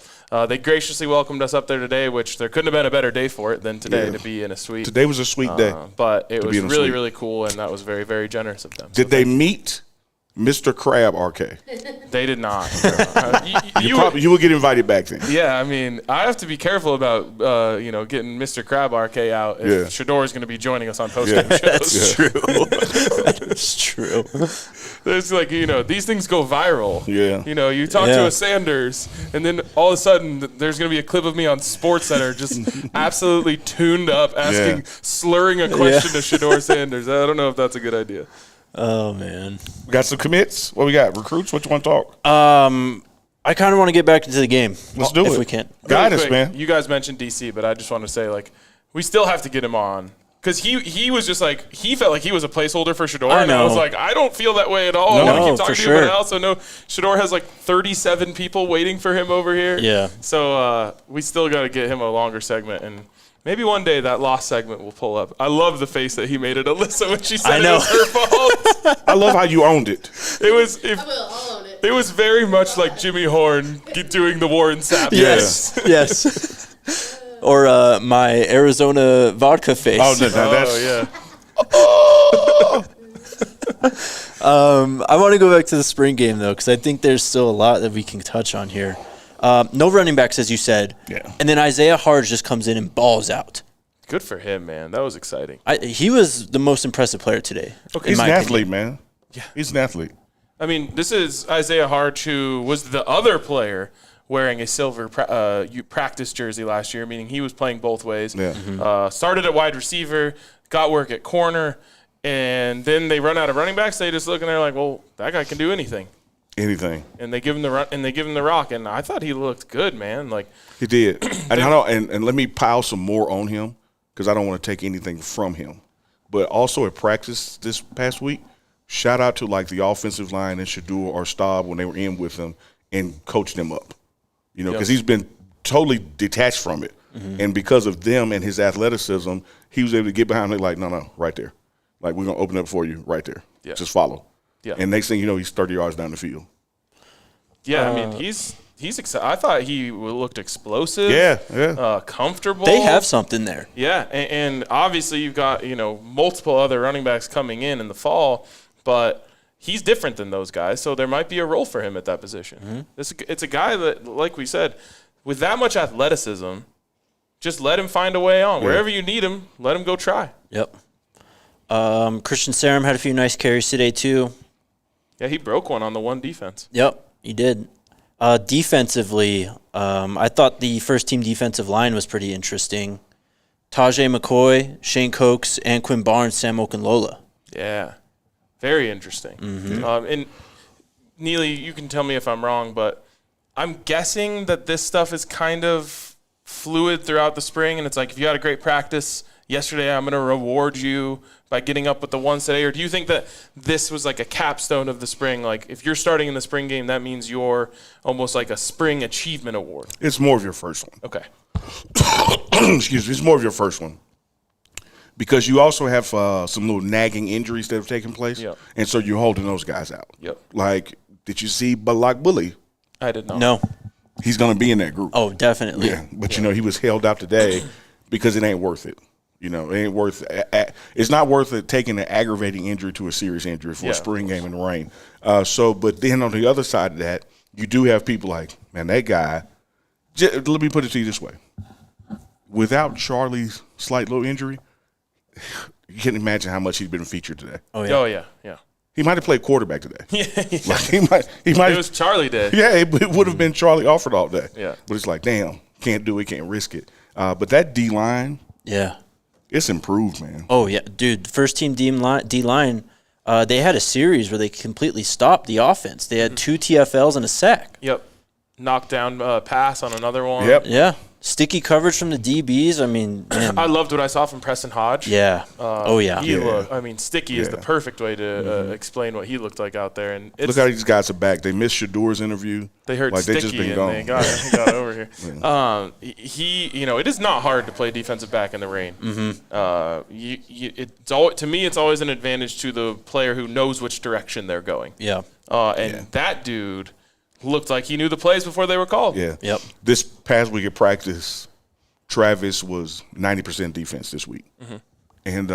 Speaker 2: they graciously welcomed us up there today, which there couldn't have been a better day for it than today to be in a suite.
Speaker 3: Today was a sweet day.
Speaker 2: But it was
Speaker 3: be in a
Speaker 2: really,
Speaker 3: suite.
Speaker 2: really cool, and that was very, very generous of them.
Speaker 3: Did they meet Mr. Crab RK?
Speaker 2: They did not.
Speaker 3: You will get invited back then.
Speaker 2: Yeah, I mean, I have to be careful about getting Mr. Crab RK out if
Speaker 3: Yeah.
Speaker 2: Shedeur is going to be joining us on postgame shows.
Speaker 1: That's true. That's true.
Speaker 2: There's these things go viral.
Speaker 3: Yeah.
Speaker 2: You talk to
Speaker 1: Yeah.
Speaker 2: a Sanders, and then all of a sudden there's going to be a clip of me on SportsCenter just absolutely tuned up, slurring a question to Shedeur Sanders. I don't know if that's a good idea.
Speaker 1: Oh, man.
Speaker 3: We got some commits. What we got? Recruits? What you want to talk?
Speaker 1: I kind of want to get back into the game.
Speaker 3: Let's do it.
Speaker 1: If we can.
Speaker 3: Guide
Speaker 2: Really
Speaker 3: us,
Speaker 2: quick,
Speaker 3: man.
Speaker 2: You guys mentioned DC, but I just want to say, we still have to get him on. Because he was just he felt like he was a placeholder for Shedeur.
Speaker 1: I
Speaker 2: And I
Speaker 1: know.
Speaker 2: was like, I don't feel that way at all.
Speaker 3: No,
Speaker 2: I want to keep
Speaker 1: for
Speaker 2: talking to you,
Speaker 1: sure.
Speaker 2: but I also know Shedeur has 37 people waiting for him over here.
Speaker 1: Yeah.
Speaker 2: So we still got to get him a longer segment. And maybe one day that lost segment will pull up. I love the face that he made at Alyssa when she said
Speaker 1: I
Speaker 2: it
Speaker 1: know.
Speaker 2: was her fault.
Speaker 3: I love how you owned it.
Speaker 6: I'll own it.
Speaker 2: It was very much like Jimmy Horn doing the Warren Sapp.
Speaker 1: Yes. Yes. Or my Arizona vodka face.
Speaker 3: Oh, no, that's
Speaker 2: Oh, yeah.
Speaker 1: I want to go back to the spring game, though, because I think there's still a lot that we can touch on here. No running backs, as you said.
Speaker 3: Yeah.
Speaker 1: And then Isaiah Harge just comes in and balls out.
Speaker 2: Good for him, man. That was exciting.
Speaker 1: He was the most impressive player today.
Speaker 2: Okay.
Speaker 3: He's an athlete, man.
Speaker 2: Yeah.
Speaker 3: He's an athlete.
Speaker 2: I mean, this is Isaiah Harge, who was the other player wearing a silver practice jersey last year, meaning he was playing both ways.
Speaker 3: Yeah.
Speaker 2: Started at wide receiver, got work at corner, and then they run out of running backs. They just look and they're like, well, that guy can do anything.
Speaker 3: Anything.
Speaker 2: And they give him the run, and they give him the rock. And I thought he looked good, man. Like
Speaker 3: He did. And let me pile some more on him because I don't want to take anything from him. But also at practice this past week, shout out to like the offensive line and Shedeur or Staub when they were in with him and coached them up. You know, because he's been totally detached from it. And because of them and his athleticism, he was able to get behind it like, no, right there. Like, we're going to open up for you right there.
Speaker 2: Yeah.
Speaker 3: Just follow.
Speaker 2: Yeah.
Speaker 3: And next thing you know, he's 30 yards down the field.
Speaker 2: Yeah, I mean, he's excited. I thought he looked explosive.
Speaker 3: Yeah.
Speaker 2: Comfortable.
Speaker 1: They have something there.
Speaker 2: Yeah, and obviously you've got, multiple other running backs coming in the fall, but he's different than those guys, so there might be a role for him at that position. It's a guy that, like we said, with that much athleticism, just let him find a way on.
Speaker 3: Yeah.
Speaker 2: Wherever you need him, let him go try.
Speaker 1: Yep. Christian Sarum had a few nice carries today, too.
Speaker 2: Yeah, he broke one on the one defense.
Speaker 1: Yep, he did. Defensively, I thought the first-team defensive line was pretty interesting. Tajay McCoy, Shane Cokes, and Quinn Barnes, Sam Okunlola.
Speaker 2: Yeah, very interesting. And Neely, you can tell me if I'm wrong, but I'm guessing that this stuff is kind of fluid throughout the spring, and it's like if you had a great practice yesterday, I'm going to reward you by getting up with the ones today? Or do you think that this was like a capstone of the spring? Like if you're starting in the spring game, that means you're almost like a spring achievement award.
Speaker 3: It's more of your first one.
Speaker 2: Okay.
Speaker 3: Excuse me. It's more of your first one. Because you also have some little nagging injuries that have taken place.
Speaker 2: Yep.
Speaker 3: And so you're holding those guys out.
Speaker 2: Yep.
Speaker 3: Like, did you see Balak Bully?
Speaker 2: I did not.
Speaker 1: No.
Speaker 3: He's going to be in that group.
Speaker 1: Oh, definitely.
Speaker 3: Yeah. But, he was held out today because it ain't worth it. It ain't worth it. It's not worth it taking an aggravating injury to a serious injury for a spring game in the rain. But then on the other side of that, you do have people like, man, that guy, let me put it to you this way. Without Charlie's slight little injury, you can't imagine how much he's been featured today.
Speaker 1: Oh, yeah.
Speaker 2: Oh, yeah.
Speaker 3: He might have played quarterback today.
Speaker 2: Yeah.
Speaker 3: Like he might.
Speaker 2: It was Charlie Day.
Speaker 3: Yeah, it would have been Charlie Alford all day.
Speaker 2: Yeah.
Speaker 3: But it's like, damn, can't do it, can't risk it. But that D-line,
Speaker 1: Yeah.
Speaker 3: it's improved, man.
Speaker 1: Oh, yeah. Dude, first-team D-line, they had a series where they completely stopped the offense. They had 2 TFLs and a sack.
Speaker 2: Yep. Knockdown pass on another one.
Speaker 3: Yep.
Speaker 1: Yeah. Sticky coverage from the DBs. I mean, man.
Speaker 2: I loved what I saw from Preston Hodge.
Speaker 1: Yeah. Oh, yeah.
Speaker 2: He looked, sticky is the
Speaker 3: Yeah.
Speaker 2: perfect way to explain what he looked like out there. And
Speaker 3: Look how these guys are back. They missed Shedeur's interview.
Speaker 2: they heard
Speaker 3: like
Speaker 2: sticky
Speaker 3: they just been
Speaker 2: and
Speaker 3: gone.
Speaker 2: they got over here. It is not hard to play defensive back in the rain. To me, it's always an advantage to the player who knows which direction they're going.
Speaker 1: Yeah.
Speaker 2: That dude looked like he knew the plays before they were called.
Speaker 3: Yeah.
Speaker 1: Yep.
Speaker 3: This past week at practice, Travis was 90% defense this week. And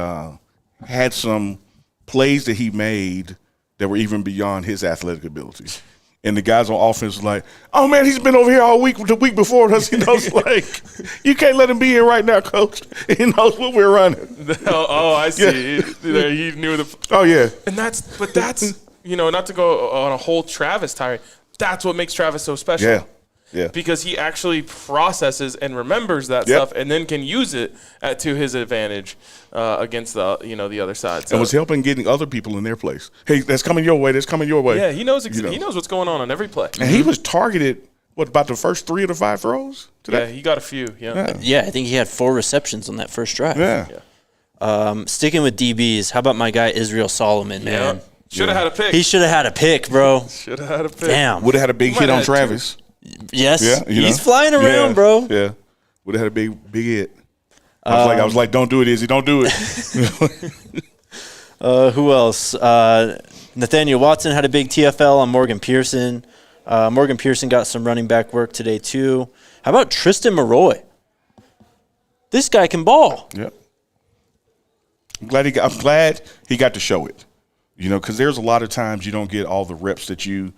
Speaker 3: had some plays that he made that were even beyond his athletic abilities. And the guys on offense was like, oh, man, he's been over here all week, the week before us. Like, you can't let him be here right now, coach. He knows what we're running.
Speaker 2: I see.
Speaker 3: Yeah.
Speaker 2: He knew the –
Speaker 3: Oh, yeah.
Speaker 2: And that's not to go on a whole Travis tirade. That's what makes Travis so special.
Speaker 3: Yeah. Yeah.
Speaker 2: Because he actually processes and remembers that
Speaker 3: Yep.
Speaker 2: stuff and then can use it to his advantage against the other side. So,
Speaker 3: And was helping getting other people in their place. Hey, that's coming your way. That's coming your way.
Speaker 2: yeah, he knows he knows what's going on every play.
Speaker 3: And he was targeted, about the first 3 of the 5 throws
Speaker 2: Yeah,
Speaker 3: today?
Speaker 2: he got a few. Yeah.
Speaker 1: Yeah, I think he had 4 receptions on that first drive.
Speaker 3: Yeah.
Speaker 1: Sticking with DBs, how about my guy Israel Solomon, man?
Speaker 2: Yeah. Should have had a pick.
Speaker 1: He should have had a pick, bro.
Speaker 2: Should have had a pick.
Speaker 1: Damn.
Speaker 3: Would have had a big
Speaker 2: Might
Speaker 3: hit on
Speaker 2: have
Speaker 3: Travis.
Speaker 1: Yes.
Speaker 3: Yeah,
Speaker 1: He's flying around,
Speaker 3: Yeah,
Speaker 1: bro.
Speaker 3: Yeah. Would have had a big hit. I was like, don't do it, Izzy. Don't do it.
Speaker 1: Who else? Nathaniel Watson had a big TFL on Morgan Pearson. Morgan Pearson got some running back work today, too. How about Tristan Maroy? This guy can ball.
Speaker 3: Yep. I'm glad he got to show it. You know, because there's a lot of times you don't get all the reps that you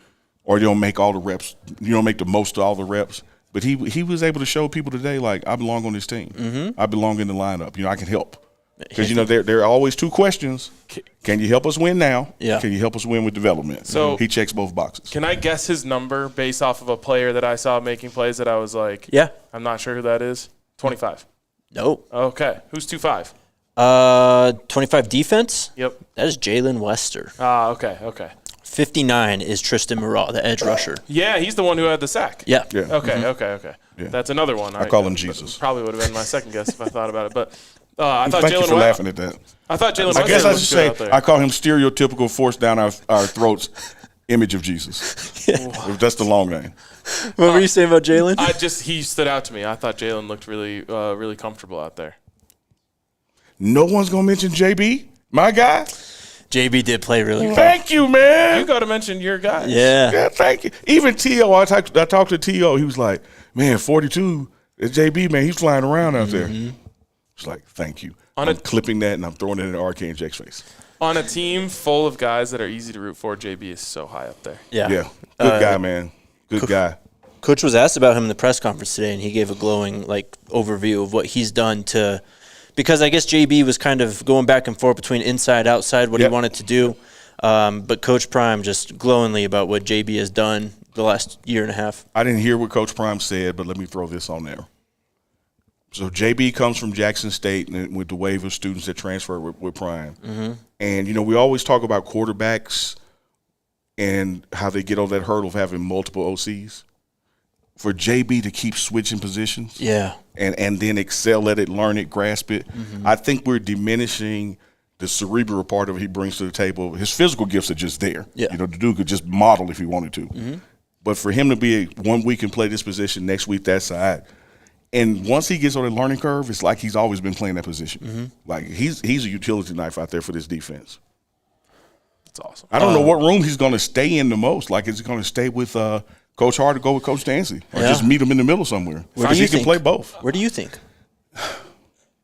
Speaker 3: don't make all the reps. You don't make the most of all the reps. But he was able to show people today, like, I belong on this team. I belong in the lineup. You know, I can help. Because, you know, there are always two questions. Can you help us win now?
Speaker 1: Yeah.
Speaker 3: Can you help us win with development?
Speaker 2: So
Speaker 3: he checks both boxes.
Speaker 2: Can I guess his number based off of a player that I saw making plays that I was like,
Speaker 1: Yeah.
Speaker 2: I'm not sure who that is? 25.
Speaker 1: Nope.
Speaker 2: Okay. Who's 2.5?
Speaker 1: 25 defense?
Speaker 2: Yep.
Speaker 1: That is Jalen Wester.
Speaker 2: Okay.
Speaker 1: 59 is Tristan Murrah, the edge rusher.
Speaker 2: Yeah, he's the one who had the sack.
Speaker 1: Yeah.
Speaker 3: Yeah.
Speaker 2: Okay.
Speaker 3: Yeah.
Speaker 2: That's another one.
Speaker 3: I call him Jesus.
Speaker 2: Probably would have been my second guess if I thought about it. But I thought
Speaker 3: Thank you for
Speaker 2: Jalen
Speaker 3: laughing at that.
Speaker 2: I thought Jalen
Speaker 3: I guess
Speaker 2: Wester
Speaker 3: I
Speaker 2: was
Speaker 3: should
Speaker 2: good
Speaker 3: say
Speaker 2: out there.
Speaker 3: I call him stereotypical force down our throats image of Jesus. If that's the long name.
Speaker 1: What were you saying about Jalen?
Speaker 2: He stood out to me. I thought Jalen looked really comfortable out there.
Speaker 3: No one's going to mention JB, my guy.
Speaker 1: JB did play really well.
Speaker 3: Thank you, man.
Speaker 2: You got to mention your guy.
Speaker 1: Yeah.
Speaker 3: Yeah, thank you. Even T.O., I talked to T.O., he was like, man, 42, it's JB, man, he's flying around out there. It's like, thank you. I'm clipping that, and I'm throwing it in RK and Jake's face.
Speaker 2: On a team full of guys that are easy to root for, JB is so high up there.
Speaker 1: Yeah.
Speaker 3: Good guy, man. Good guy.
Speaker 1: Coach was asked about him in the press conference today, and he gave a glowing overview of what he's done to – because I guess JB was kind of going back and forth between inside, outside, what he wanted to do. But Coach Prime just glowingly about what JB has done the last year and a half.
Speaker 3: I didn't hear what Coach Prime said, but let me throw this on there. So JB comes from Jackson State and with the wave of students that transfer with Prime. And, you know, we always talk about quarterbacks and how they get over that hurdle of having multiple OCs. For JB to keep switching positions and then excel at it, learn it, grasp it, I think we're diminishing the cerebral part of what he brings to the table. His physical gifts are just there.
Speaker 1: Yeah.
Speaker 3: You know, the dude could just model if he wanted to. But for him to be 1 week and play this position, next week that side, and once he gets on the learning curve, it's like he's always been playing that position. Like he's a utility knife out there for this defense.
Speaker 2: That's awesome.
Speaker 3: I don't know what room he's going to stay in the most. Like, is he going to stay with Coach Hart or go with Coach Dancy? Or just meet him in the middle somewhere? Because he can play both.
Speaker 1: Where do you think?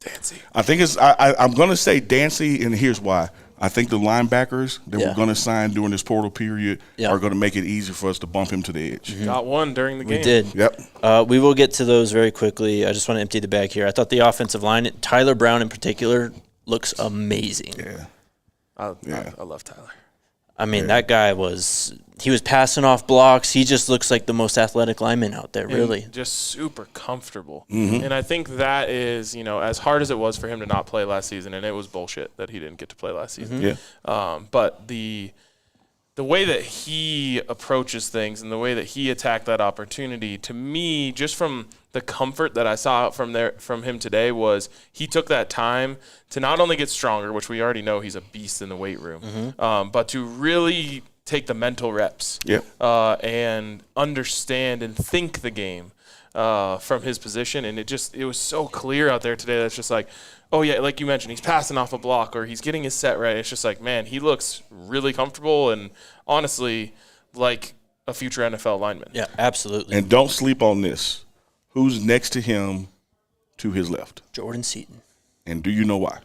Speaker 2: Dancy.
Speaker 3: I think it's I'm going to say Dancy, and here's why. I think the linebackers that we're going to sign during this portal period are going to make it easier for us to bump him to the edge.
Speaker 2: Got one during the game.
Speaker 1: We did.
Speaker 3: Yep.
Speaker 1: We will get to those very quickly. I just want to empty the bag here. I thought the offensive line, Tyler Brown in particular, looks amazing.
Speaker 3: Yeah.
Speaker 2: I love Tyler.
Speaker 1: I mean, that guy he was passing off blocks. He just looks like the most athletic lineman out there, really.
Speaker 2: And just super comfortable. And I think that is, you know, as hard as it was for him to not play last season, and it was bullshit that he didn't get to play last season. But the way that he approaches things and the way that he attacked that opportunity, to me, just from the comfort that I saw from him today, was he took that time to not only get stronger, which we already know he's a beast in the weight room, but to really take the mental reps and understand and think the game from his position. And it was so clear out there today. That's just like, oh yeah, like you mentioned, he's passing off a block or he's getting his set right. It's just like, man, he looks really comfortable and honestly like a future NFL lineman.
Speaker 1: Yeah, absolutely.
Speaker 3: And don't sleep on this. Who's next to him to his left?
Speaker 1: Jordan Seaton.
Speaker 3: And do you know why?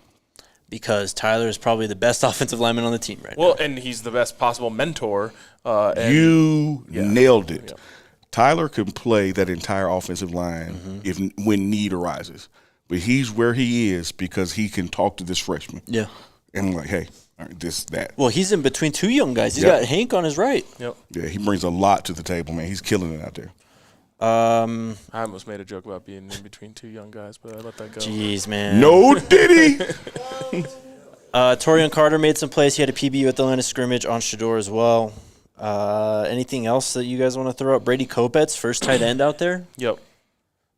Speaker 1: Because Tyler is probably the best offensive lineman on the team right now.
Speaker 2: Well, and he's the best possible mentor.
Speaker 3: You nailed it. Yeah. Tyler can play that entire offensive line when need arises. But he's where he is because he can talk to this freshman.
Speaker 1: Yeah.
Speaker 3: And I'm like, hey, all right, that.
Speaker 1: Well, he's in between two young guys. He's got Hank on his right.
Speaker 2: Yep.
Speaker 3: Yeah, he brings a lot to the table, man. He's killing it out there.
Speaker 2: I almost made a joke about being in between two young guys, but I let that go.
Speaker 1: Jeez, man.
Speaker 3: No, did he?
Speaker 1: Torian Carter made some plays. He had a PBU at the line of scrimmage on Shedeur as well. Anything else that you guys want to throw out? Brady Kopetz, first tight end out there.
Speaker 2: Yep.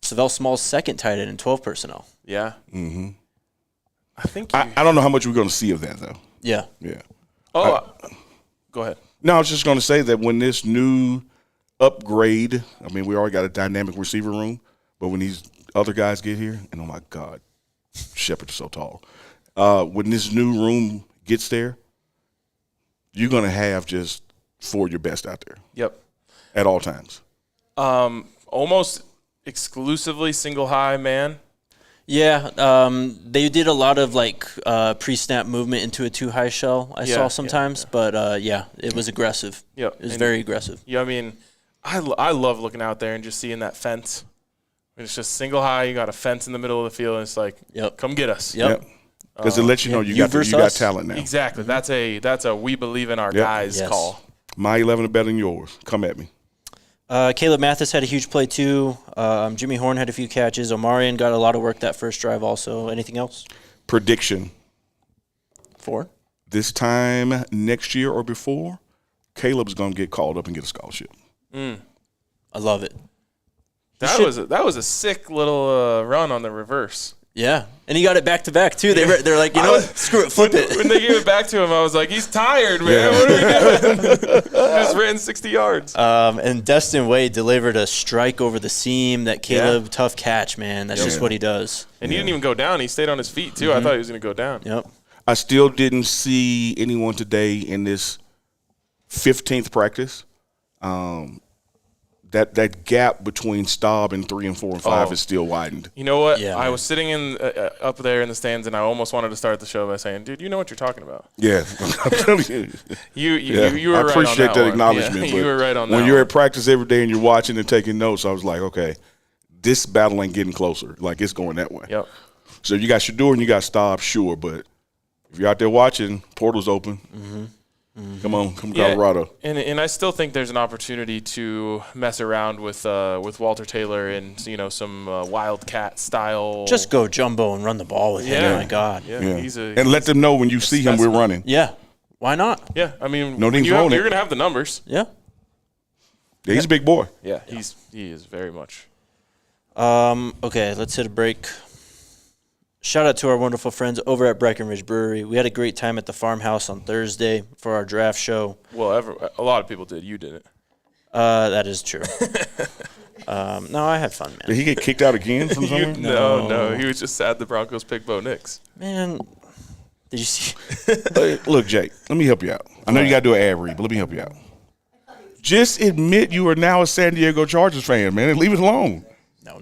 Speaker 1: Savell Small's second tight end in 12 personnel.
Speaker 2: Yeah.
Speaker 3: Mm-hmm.
Speaker 2: I think
Speaker 3: I don't know how much we're going to see of that, though.
Speaker 1: Yeah.
Speaker 3: Yeah.
Speaker 2: Oh, go ahead.
Speaker 3: No, I was just going to say that when this new upgrade, I mean, we already got a dynamic receiver room, but when these other guys get here, and oh my God, Shepard's so tall. When this new room gets there, you're going to have just 4 of your best out there.
Speaker 2: Yep.
Speaker 3: At all times.
Speaker 2: Almost exclusively single high man.
Speaker 1: Yeah, they did a lot of like pre-snap movement into a too high shell. I saw sometimes, but it was aggressive.
Speaker 2: Yep.
Speaker 1: It was very aggressive.
Speaker 2: Yeah, I mean, I love looking out there and just seeing that fence. It's just single high. You got a fence in the middle of the field, and it's like, come get us.
Speaker 1: Yep.
Speaker 3: Because it lets you know you got talent now.
Speaker 2: Exactly. That's a we believe in our guys call.
Speaker 3: My 11 are better than yours. Come at me.
Speaker 1: Caleb Mathis had a huge play too. Jimmy Horn had a few catches. Omarion got a lot of work that first drive also. Anything else?
Speaker 3: Prediction.
Speaker 1: 4?
Speaker 3: This time next year or before, Caleb's going to get called up and get a scholarship.
Speaker 1: I love it.
Speaker 2: That was a sick little run on the reverse.
Speaker 1: Yeah, and he got it back to back too. They're like, you know what? Screw it, flip it.
Speaker 2: When they gave it back to him, I was like, he's tired, man. What are we doing? He just ran 60 yards.
Speaker 1: And Destin Wade delivered a strike over the seam. That Caleb tough catch, man. That's just what he does.
Speaker 2: And he didn't even go down. He stayed on his feet too. I thought he was going to go down.
Speaker 1: Yep.
Speaker 3: I still didn't see anyone today in this 15th practice. That gap between Staub and 3 and 4 and 5 is still widened.
Speaker 2: You know what?
Speaker 1: Yeah,
Speaker 2: I was sitting in up there in the stands, and I almost wanted to start the show by saying, "Dude, you know what you're talking about."
Speaker 3: Yeah, I'm telling you.
Speaker 2: You were
Speaker 3: I
Speaker 2: right
Speaker 3: appreciate
Speaker 2: on
Speaker 3: that
Speaker 2: one.
Speaker 3: acknowledgement.
Speaker 2: Yeah, you were right on that.
Speaker 3: When you're
Speaker 2: one.
Speaker 3: at practice every day and you're watching and taking notes, I was like, okay, this battle ain't getting closer. Like, it's going that way.
Speaker 2: Yep.
Speaker 3: So you got Shedeur and you got Staub, sure, but if you're out there watching, portal's open. Come on, Colorado.
Speaker 2: And I still think there's an opportunity to mess around with Walter Taylor and some Wildcat style.
Speaker 1: Just go jumbo and run the ball with him. Oh my God.
Speaker 2: Yeah.
Speaker 3: And let them know when you see him, we're running.
Speaker 1: Yeah. Why not?
Speaker 2: Yeah. I mean,
Speaker 3: No need
Speaker 2: you're
Speaker 3: throwing it.
Speaker 2: going to have the numbers.
Speaker 1: Yeah.
Speaker 3: Yeah, he's a big boy.
Speaker 2: Yeah. He is very much.
Speaker 1: Okay, let's hit a break. Shout out to our wonderful friends over at Breckenridge Brewery. We had a great time at the farmhouse on Thursday for our draft show.
Speaker 2: Well, a lot of people did. You didn't.
Speaker 1: That is true. No, I had fun, man.
Speaker 3: Did he get kicked out again from somewhere?
Speaker 2: No. He was just sad the Broncos picked Bo Nix.
Speaker 1: Man, did you see?
Speaker 3: Look, Jake, let me help you out. I know you got to do an ad read, but let me help you out. Just admit you are now a San Diego Chargers fan, man, and leave it alone.
Speaker 1: No.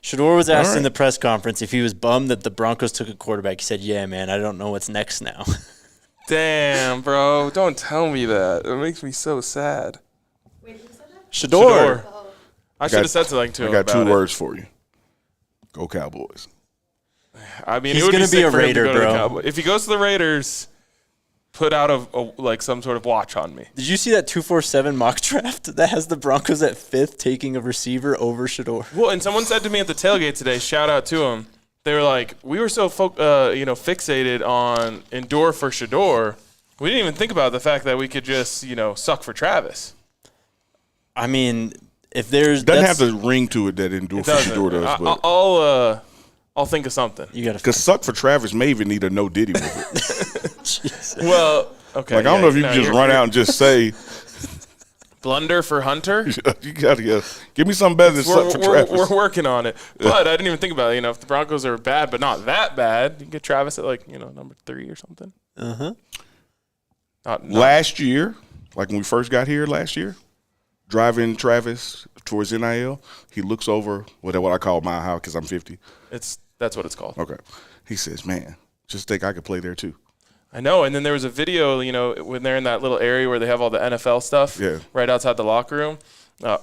Speaker 1: Shedeur was asked in the press conference if he was bummed that the Broncos took a quarterback. He said, yeah, man, I don't know what's next now.
Speaker 5: Damn, bro. Don't tell me that. It makes me so sad.
Speaker 6: Wait, who said that?
Speaker 1: Shedeur.
Speaker 2: I should have said something to him.
Speaker 3: I got
Speaker 2: about
Speaker 3: 2
Speaker 2: it.
Speaker 3: words for you. Go Cowboys.
Speaker 2: I mean,
Speaker 1: He's
Speaker 2: it would
Speaker 1: gonna
Speaker 2: be
Speaker 1: be
Speaker 2: sick
Speaker 1: a
Speaker 2: for him to
Speaker 1: Raider,
Speaker 2: go to the
Speaker 1: bro.
Speaker 2: Cowboys. If he goes to the Raiders, put out like some sort of watch on me.
Speaker 1: Did you see that 247 mock draft that has the Broncos at 5th taking a receiver over Shedeur?
Speaker 2: Well, and someone said to me at the tailgate today, shout out to him. They were like, we were so fixated on endure for Shedeur, we didn't even think about the fact that we could just suck for Travis.
Speaker 1: I mean, if there's
Speaker 3: Doesn't have the ring to it that Endure for Shedeur does. But
Speaker 2: I'll think of something.
Speaker 1: you got
Speaker 3: because suck for Travis may even need a no Diddy with it.
Speaker 2: Well, okay.
Speaker 3: Like, I don't know if you can just run out and just say,
Speaker 2: blunder for Hunter.
Speaker 3: you got to give me something better than suck for Travis.
Speaker 2: We're working on it. But I didn't even think about it. If the Broncos are bad, but not that bad, you can get Travis at number 3 or something.
Speaker 3: Last year, like when we first got here last year, driving Travis towards NIL, he looks over what I call my house because I'm 50.
Speaker 2: That's what it's called.
Speaker 3: Okay. He says, man, just think I could play there too.
Speaker 2: I know. And then there was a video, when they're in that little area where they have all the NFL stuff right outside the locker room.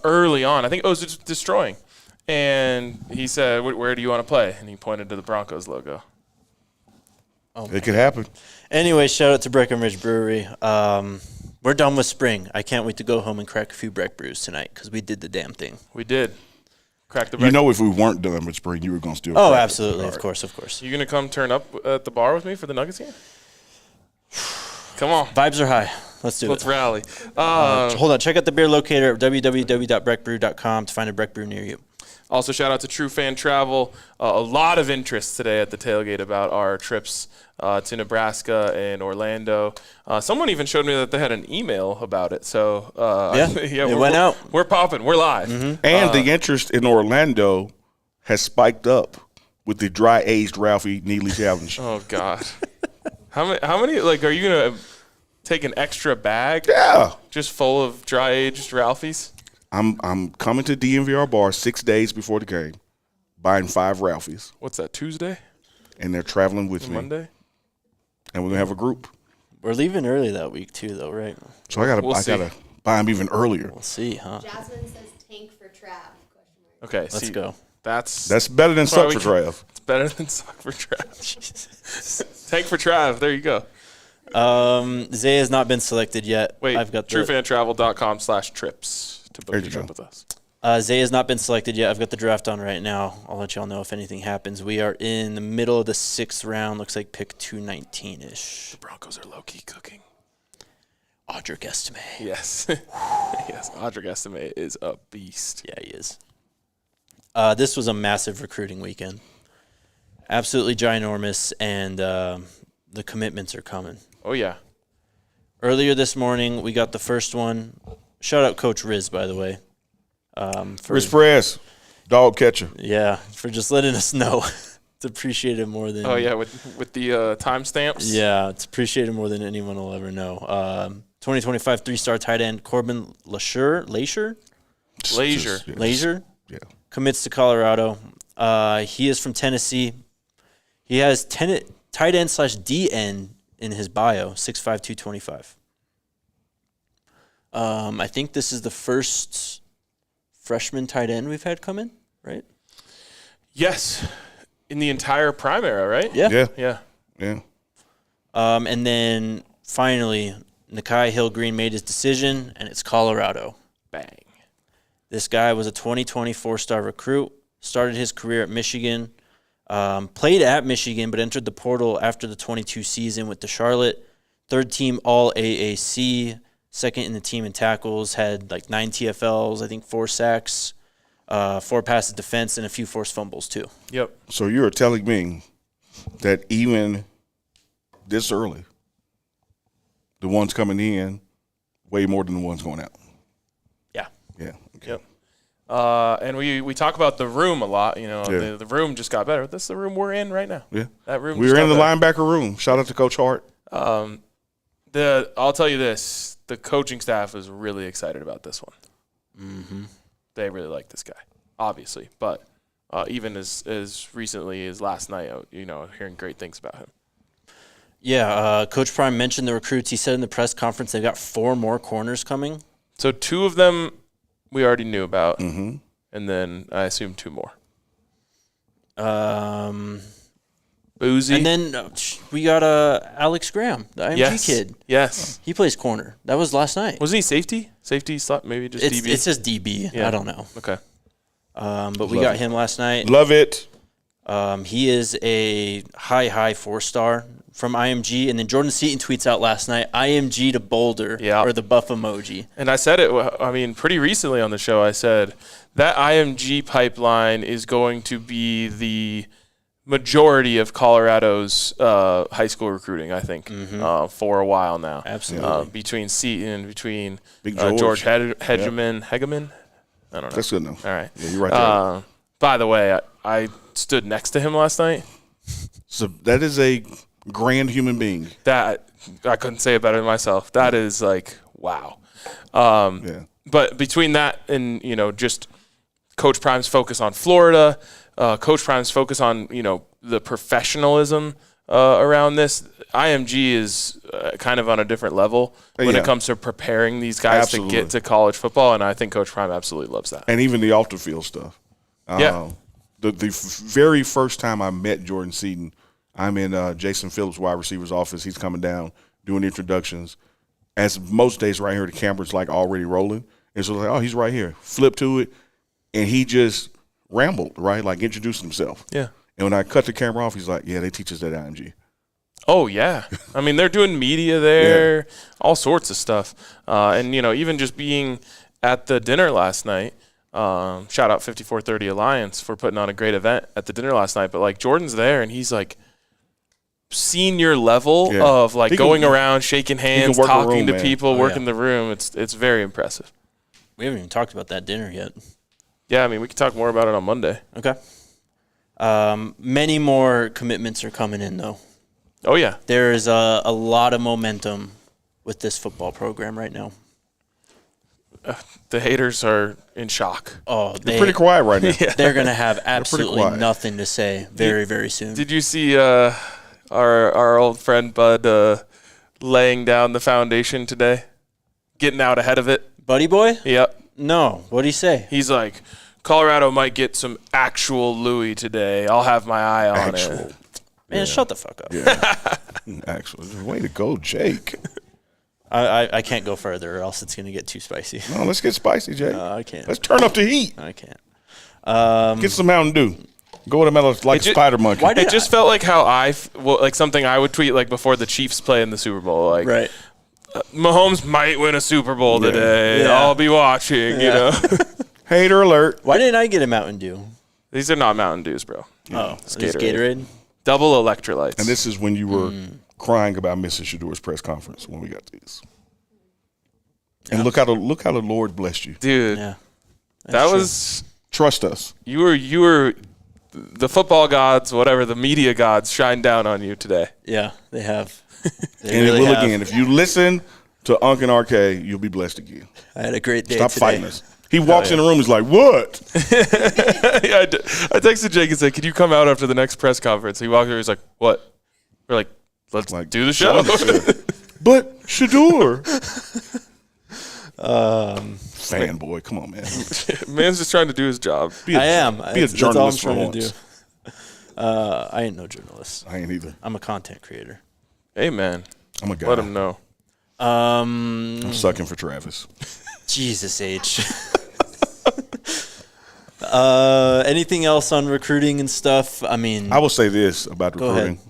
Speaker 2: Early on, I think it was just destroying. And he said, where do you want to play? And he pointed to the Broncos logo.
Speaker 3: It could happen.
Speaker 1: Anyway, shout out to Breckenridge Brewery. We're done with spring. I can't wait to go home and crack a few Breck brews tonight because we did the damn thing.
Speaker 2: We did. Crack the
Speaker 3: You know, if we weren't done with spring, you were going to still.
Speaker 1: Oh,
Speaker 3: crack it.
Speaker 1: absolutely.
Speaker 3: All
Speaker 1: Of
Speaker 3: right.
Speaker 1: course.
Speaker 2: You going to come turn up at the bar with me for the Nuggets game? Come on.
Speaker 1: Vibes are high. Let's do
Speaker 2: Let's
Speaker 1: it.
Speaker 2: rally.
Speaker 1: Hold on. Check out the beer locator at www.breckbrew.com to find a Breck brew near you.
Speaker 2: Also, shout out to True Fan Travel. A lot of interest today at the tailgate about our trips to Nebraska and Orlando. Someone even showed me that they had an email about it. So,
Speaker 1: it went out.
Speaker 2: We're popping. We're live.
Speaker 3: And the interest in Orlando has spiked up with the dry aged Ralphie Neely challenge.
Speaker 2: Oh, God. How many, are you going to take an extra bag?
Speaker 3: Yeah.
Speaker 2: Just full of dry aged Ralphies?
Speaker 3: I'm coming to DNVR bar 6 days before the game, buying 5 Ralphies,
Speaker 2: What's that, Tuesday?
Speaker 3: and they're traveling with me.
Speaker 2: Monday?
Speaker 3: And we're going to have a group.
Speaker 1: We're leaving early that week too, though, right?
Speaker 3: So I gotta buy them even earlier.
Speaker 1: We'll see, huh?
Speaker 6: Jasmine says tank for Trav.
Speaker 2: Okay,
Speaker 1: Let's go.
Speaker 2: That's
Speaker 3: Better than suck
Speaker 2: probably-
Speaker 3: for Trav.
Speaker 2: It's better than suck for Trav. Tank for Trav. There you go.
Speaker 1: Zay has not been selected yet.
Speaker 2: Wait,
Speaker 1: I've got
Speaker 2: truefantravel.com/trips to book
Speaker 3: There
Speaker 2: your
Speaker 3: you
Speaker 2: trip
Speaker 3: go.
Speaker 2: with us.
Speaker 1: Zay has not been selected yet. I've got the draft on right now. I'll let y'all know if anything happens. We are in the middle of the 6th round. Looks like pick 219-ish.
Speaker 2: The Broncos are low-key cooking.
Speaker 1: Audric Estime.
Speaker 2: Yes. Yes, Audric Estime is a beast.
Speaker 1: Yeah, he is. This was a massive recruiting weekend. Absolutely ginormous, and the commitments are coming.
Speaker 2: Oh, yeah.
Speaker 1: Earlier this morning, we got the first one. Shout out Coach Riz, by the way.
Speaker 3: Riz Perez, dog catcher.
Speaker 1: Yeah, for just letting us know. It's appreciated more than.
Speaker 2: Oh, yeah, with the timestamps.
Speaker 1: Yeah, it's appreciated more than anyone will ever know. 2025 3-star tight end Corbin Leisure
Speaker 2: Lazier.
Speaker 3: Yeah.
Speaker 1: commits to Colorado. He is from Tennessee. He has tight end / D end in his bio, 6'5", 225. I think this is the first freshman tight end we've had come in, right?
Speaker 2: Yes. In the entire prime era, right?
Speaker 1: Yeah.
Speaker 3: Yeah.
Speaker 2: Yeah.
Speaker 1: And then finally, Nakai Hill-Green made his decision, and it's Colorado.
Speaker 2: Bang.
Speaker 1: This guy was a 2020 4-star recruit, started his career at Michigan, played at Michigan, but entered the portal after the 22 season with the Charlotte. 3rd-team All-AAC, 2nd in the team in tackles, had like 9 TFLs, I think 4 sacks, 4 passes defense, and a few forced fumbles too.
Speaker 2: Yep.
Speaker 3: So you're telling me that even this early, the ones coming in way more than the ones going out.
Speaker 1: Yeah.
Speaker 3: Yeah. Okay.
Speaker 2: Yep. And we talk about the room a lot. You know,
Speaker 3: Yeah.
Speaker 2: the room just got better. This is the room we're in right now.
Speaker 3: Yeah.
Speaker 2: That room.
Speaker 3: We
Speaker 2: just
Speaker 3: were in
Speaker 2: got
Speaker 3: the
Speaker 2: better.
Speaker 3: linebacker room. Shout out to Coach Hart.
Speaker 2: I'll tell you this: the coaching staff is really excited about this one.
Speaker 1: Mm-hmm.
Speaker 2: They really like this guy, obviously, but even as recently as last night, hearing great things about him.
Speaker 1: Yeah, Coach Prime mentioned the recruits. He said in the press conference they've got 4 more corners coming.
Speaker 2: So 2 of them we already knew about,
Speaker 3: Mm-hmm.
Speaker 2: and then I assume 2 more.
Speaker 1: Boozy. And then we got Alex Graham, the IMG kid.
Speaker 2: Yes.
Speaker 1: He plays corner. That was last night.
Speaker 2: Wasn't he safety? Safety slot, maybe just DB?
Speaker 1: It's just DB.
Speaker 2: Yeah.
Speaker 1: I don't know.
Speaker 2: Okay.
Speaker 1: But we got him last night.
Speaker 3: Love it.
Speaker 1: He is a high 4-star from IMG. And then Jordan Seaton tweets out last night, IMG to Boulder, or the buff emoji.
Speaker 2: And I said it, pretty recently on the show, I said that IMG pipeline is going to be the majority of Colorado's high school recruiting, I think, for a while now.
Speaker 1: Absolutely.
Speaker 2: Between Seaton, between
Speaker 3: Big
Speaker 2: George Hegeman. I don't know.
Speaker 3: That's good enough.
Speaker 2: All right.
Speaker 3: Yeah, you're right there.
Speaker 2: By the way, I stood next to him last night.
Speaker 3: So that is a grand human being.
Speaker 2: That I couldn't say it better than myself. That is like, wow. But between that and, just Coach Prime's focus on Florida, Coach Prime's focus on, the professionalism around this, IMG is kind of on a different level when it comes to preparing these guys to get to college football, and I think Coach Prime absolutely loves that.
Speaker 3: And even the off-the-field stuff. The very first time I met Jordan Seaton, I'm in Jason Phillips' wide receiver's office. He's coming down, doing introductions. As most days right here, the camera's like already rolling. And so like, oh, he's right here. Flip to it, and he just rambled, right? Like introduced himself.
Speaker 2: Yeah.
Speaker 3: And when I cut the camera off, he's like, yeah, they teach us at IMG.
Speaker 2: Oh, yeah. I mean, they're doing media there, all sorts of stuff. And, even just being at the dinner last night, shout out 5430 Alliance for putting on a great event at the dinner last night. But, like, Jordan's there, and he's, like, senior level of, like, going around, shaking hands, talking to people, working the room. It's very impressive.
Speaker 1: We haven't even talked about that dinner yet.
Speaker 2: Yeah, I mean, we could talk more about it on Monday.
Speaker 1: Okay. Many more commitments are coming in, though.
Speaker 2: Oh, yeah.
Speaker 1: There is a lot of momentum with this football program right now.
Speaker 2: the haters are in shock.
Speaker 1: Oh,
Speaker 3: They're pretty quiet right now.
Speaker 1: They're going to have
Speaker 3: pretty
Speaker 1: absolutely
Speaker 3: quiet.
Speaker 1: nothing to say very, very soon.
Speaker 2: Did you see our old friend Bud laying down the foundation today? Getting out ahead of it?
Speaker 1: Buddy boy?
Speaker 2: Yep.
Speaker 1: No. What'd he say?
Speaker 2: He's like, Colorado might get some actual Louis today. I'll have my eye on it.
Speaker 1: Man, shut the fuck up.
Speaker 3: Yeah. Actually, way to go, Jake.
Speaker 1: I can't go further or else it's going to get too spicy.
Speaker 3: No, let's get spicy, Jake.
Speaker 1: I can't.
Speaker 3: Let's turn up the heat.
Speaker 1: I can't.
Speaker 3: Get some Mountain Dew. Go to Mellow like a spider monkey.
Speaker 2: It just felt like how like something I would tweet like before the Chiefs play in the Super Bowl. Like,
Speaker 1: Right.
Speaker 2: Mahomes might win a Super Bowl today.
Speaker 1: Yeah.
Speaker 2: I'll be watching, you know.
Speaker 3: Hater alert.
Speaker 1: Why didn't I get a Mountain Dew?
Speaker 2: These are not Mountain Dews, bro.
Speaker 1: Oh,
Speaker 2: It's
Speaker 1: it's
Speaker 2: Gatorade.
Speaker 1: Gatorade?
Speaker 2: Double electrolytes.
Speaker 3: And this is when you were crying about missing Shedeur's press conference when we got these. And look how the Lord blessed you.
Speaker 2: Dude,
Speaker 1: Yeah.
Speaker 2: that was
Speaker 3: Trust us.
Speaker 2: you were the football gods, whatever, the media gods shine down on you today.
Speaker 1: Yeah, they have. They
Speaker 3: And
Speaker 1: really
Speaker 3: it will
Speaker 1: have.
Speaker 3: again. If you listen to Unc and RK, you'll be blessed again.
Speaker 1: I had a great day
Speaker 3: Stop
Speaker 1: today.
Speaker 3: fighting us. He walks in the room, he's like, what?
Speaker 2: Yeah, I texted Jake and said, "Can you come out after the next press conference?" He walked over. He's like, "What?" We're like, "Let's do the show."
Speaker 3: But Shedeur. Fanboy, come on, man.
Speaker 2: Man's just trying to do his job.
Speaker 1: I am.
Speaker 3: Be a
Speaker 1: That's all I'm
Speaker 3: journalist for
Speaker 1: trying to
Speaker 3: once.
Speaker 1: do. I ain't no journalist.
Speaker 3: I ain't either.
Speaker 1: I'm a content creator.
Speaker 2: Hey, man,
Speaker 3: I'm a guy.
Speaker 2: let him know.
Speaker 3: I'm sucking for Travis.
Speaker 1: Jesus H. Anything else on recruiting and stuff? I mean,
Speaker 3: I will say this about
Speaker 1: Go
Speaker 3: recruiting.
Speaker 1: ahead.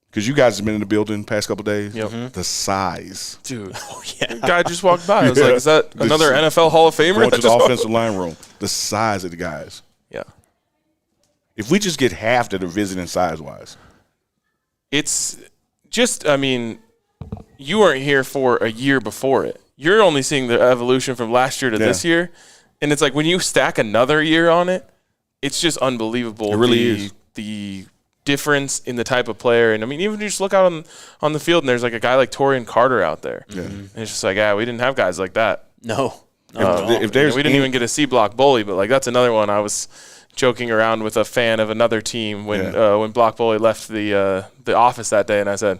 Speaker 3: Because you guys have been in the building the past couple of days.
Speaker 2: Yep.
Speaker 3: The size.
Speaker 2: Dude,
Speaker 1: yeah.
Speaker 2: guy just walked by. I was like, "Is that
Speaker 3: This-
Speaker 2: another NFL Hall of Famer?"
Speaker 3: Going
Speaker 2: that
Speaker 3: to
Speaker 2: just
Speaker 3: the
Speaker 2: walked-
Speaker 3: offensive line room. The size of the guys.
Speaker 2: Yeah,
Speaker 3: If we just get half that are visiting size-wise.
Speaker 2: it's just. I mean, you weren't here for a year before it. You're only seeing the evolution from last year to this year, and it's like when you stack another year on it, it's just unbelievable.
Speaker 3: It really is.
Speaker 2: The difference in the type of player, and I mean, even if you just look out on the field, and there's like a guy like Torian Carter out there, and it's just like, we didn't have guys like that.
Speaker 1: No.
Speaker 3: If there's
Speaker 2: We didn't even get a C block bully, but like that's another one. I was joking around with a fan of another team when Block Bully left the office that day, and I said,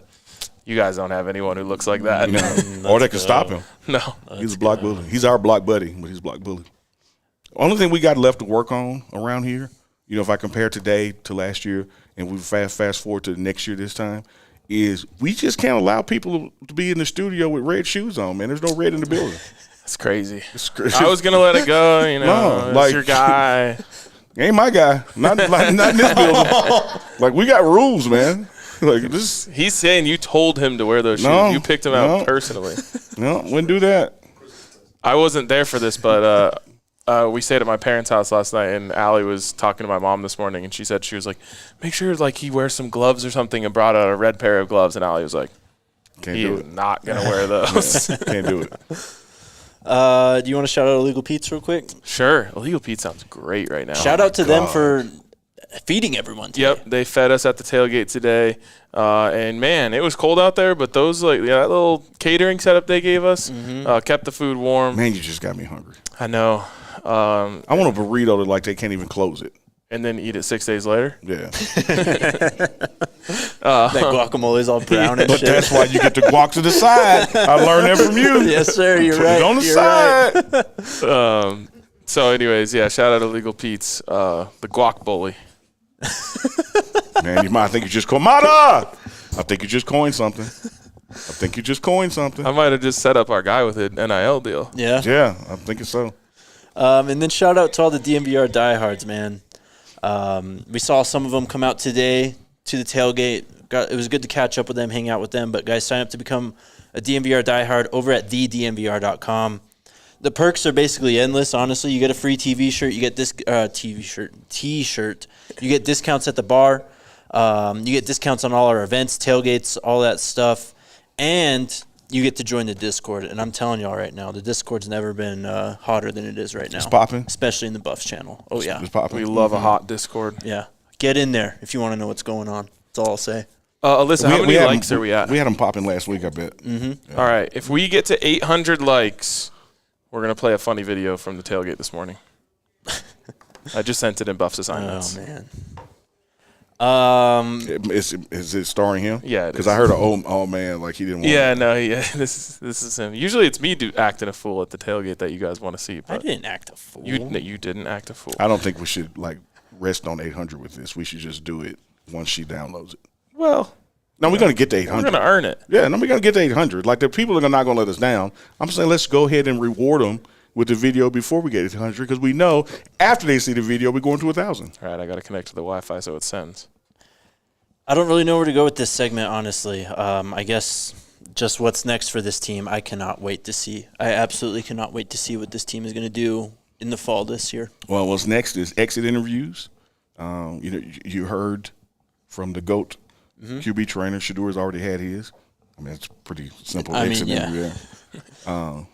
Speaker 2: "You guys don't have anyone who looks like that."
Speaker 3: or they can stop him.
Speaker 2: No.
Speaker 3: He's a block bully. He's our block buddy, but he's a block bully. Only thing we got left to work on around here, if I compare today to last year and we fast forward to next year this time, is we just can't allow people to be in the studio with red shoes on, man. There's no red in the building.
Speaker 2: It's crazy.
Speaker 3: It's crazy.
Speaker 2: I was gonna let it go,
Speaker 3: No,
Speaker 2: it's
Speaker 3: like-
Speaker 2: your guy.
Speaker 3: Ain't my guy. Not in this building. Like, we got rules, man. Like, this,
Speaker 2: He's saying you told him to wear those shoes.
Speaker 3: No,
Speaker 2: You picked him out
Speaker 3: no.
Speaker 2: personally.
Speaker 3: no, wouldn't do that.
Speaker 2: I wasn't there for this, but we stayed at my parents' house last night, and Allie was talking to my mom this morning, and she said she was like, "Make sure like he wears some gloves or something," and brought out a red pair of gloves, and Allie was like,
Speaker 3: Can't
Speaker 2: "He
Speaker 3: do
Speaker 2: is
Speaker 3: it.
Speaker 2: not gonna wear those."
Speaker 3: Can't do it.
Speaker 1: Do you want to shout out Illegal Pete's real quick?
Speaker 2: Sure, Illegal Pete sounds great right now.
Speaker 1: Shout out to them for feeding everyone today.
Speaker 2: Yep, they fed us at the tailgate today, and man, it was cold out there. But those that little catering setup they gave us kept the food warm.
Speaker 3: Man, you just got me hungry.
Speaker 2: I know.
Speaker 3: I want a burrito that, like, they can't even close it.
Speaker 2: And then eat it 6 days later.
Speaker 3: Yeah.
Speaker 1: That guacamole's all brown and
Speaker 3: But
Speaker 1: shit.
Speaker 3: that's why you get the guac to the side. I learned that from you.
Speaker 1: Yes, sir. You're
Speaker 3: Put
Speaker 1: right.
Speaker 3: it on the
Speaker 1: You're
Speaker 3: side.
Speaker 1: right.
Speaker 2: So, anyways, yeah, shout out to Legal Pete's, the guac bully.
Speaker 3: Man, you might think you just coined I think you just coined something.
Speaker 2: I might have just set up our guy with an NIL deal.
Speaker 1: Yeah.
Speaker 3: Yeah, I'm thinking so.
Speaker 1: And then shout out to all the DNVR diehards, man. We saw some of them come out today to the tailgate. It was good to catch up with them, hang out with them. But guys, sign up to become a DNVR diehard over at thednvr.com. The perks are basically endless. Honestly, you get a free TV shirt. You get this T-shirt. You get discounts at the bar. You get discounts on all our events, tailgates, all that stuff, and you get to join the Discord. And I'm telling y'all right now, the Discord's never been hotter than it is right now.
Speaker 3: It's popping.
Speaker 1: Especially in the Buffs channel. Oh, yeah.
Speaker 3: It's popping.
Speaker 2: We love a hot Discord.
Speaker 1: Yeah. Get in there if you want to know what's going on. That's all I'll say.
Speaker 2: Alyssa, how many
Speaker 3: had
Speaker 2: likes
Speaker 3: them,
Speaker 2: are we at?
Speaker 3: We had them popping last week, I bet.
Speaker 2: All right, if we get to 800 likes, We're going to play a funny video from the tailgate this morning. I just sent it in Buff's assignments.
Speaker 1: Oh, man.
Speaker 3: Is it starring him?
Speaker 2: Yeah, it
Speaker 3: because
Speaker 2: is.
Speaker 3: I heard oh man, like he didn't want.
Speaker 2: Yeah, no, yeah. This is him. Usually it's me acting a fool at the tailgate that you guys want to see. But
Speaker 1: I didn't act a fool.
Speaker 2: You didn't act a fool.
Speaker 3: I don't think we should like rest on 800 with this. We should just do it once she downloads it.
Speaker 2: Well,
Speaker 3: No, we're going to get to 800.
Speaker 2: we're going to earn it.
Speaker 3: Yeah, no, we're going to get to 800. Like, the people are not going to let us down. I'm saying let's go ahead and reward them with the video before we get to 800 because we know after they see the video, we're going to 1,000.
Speaker 2: All right, I got to connect to the Wi-Fi so it sends.
Speaker 1: I don't really know where to go with this segment, honestly. I guess just what's next for this team, I cannot wait to see. I absolutely cannot wait to see what this team is going to do in the fall this year.
Speaker 3: Well, what's next is exit interviews. You heard from the GOAT QB trainer. Shedeur's already had his. I mean, it's pretty simple exit interview there.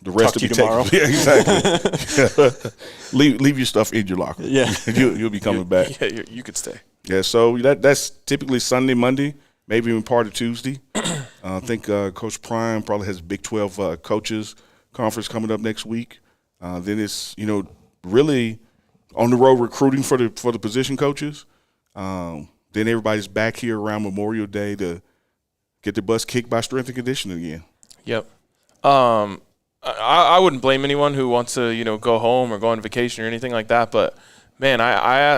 Speaker 3: The rest
Speaker 1: Talk
Speaker 3: will
Speaker 1: to
Speaker 3: be
Speaker 1: you tomorrow.
Speaker 3: taken. Yeah, exactly. leave your stuff in your locker.
Speaker 1: Yeah.
Speaker 3: you'll be coming back.
Speaker 2: Yeah, you could stay.
Speaker 3: Yeah, so that's typically Sunday, Monday, maybe even part of Tuesday. I think Coach Prime probably has Big 12 coaches conference coming up next week. Then it's really on the road recruiting for the position coaches. Then everybody's back here around Memorial Day to get their butts kicked by strength and conditioning again.
Speaker 2: Yep. I wouldn't blame anyone who wants to go home or go on vacation or anything like that, but. Man,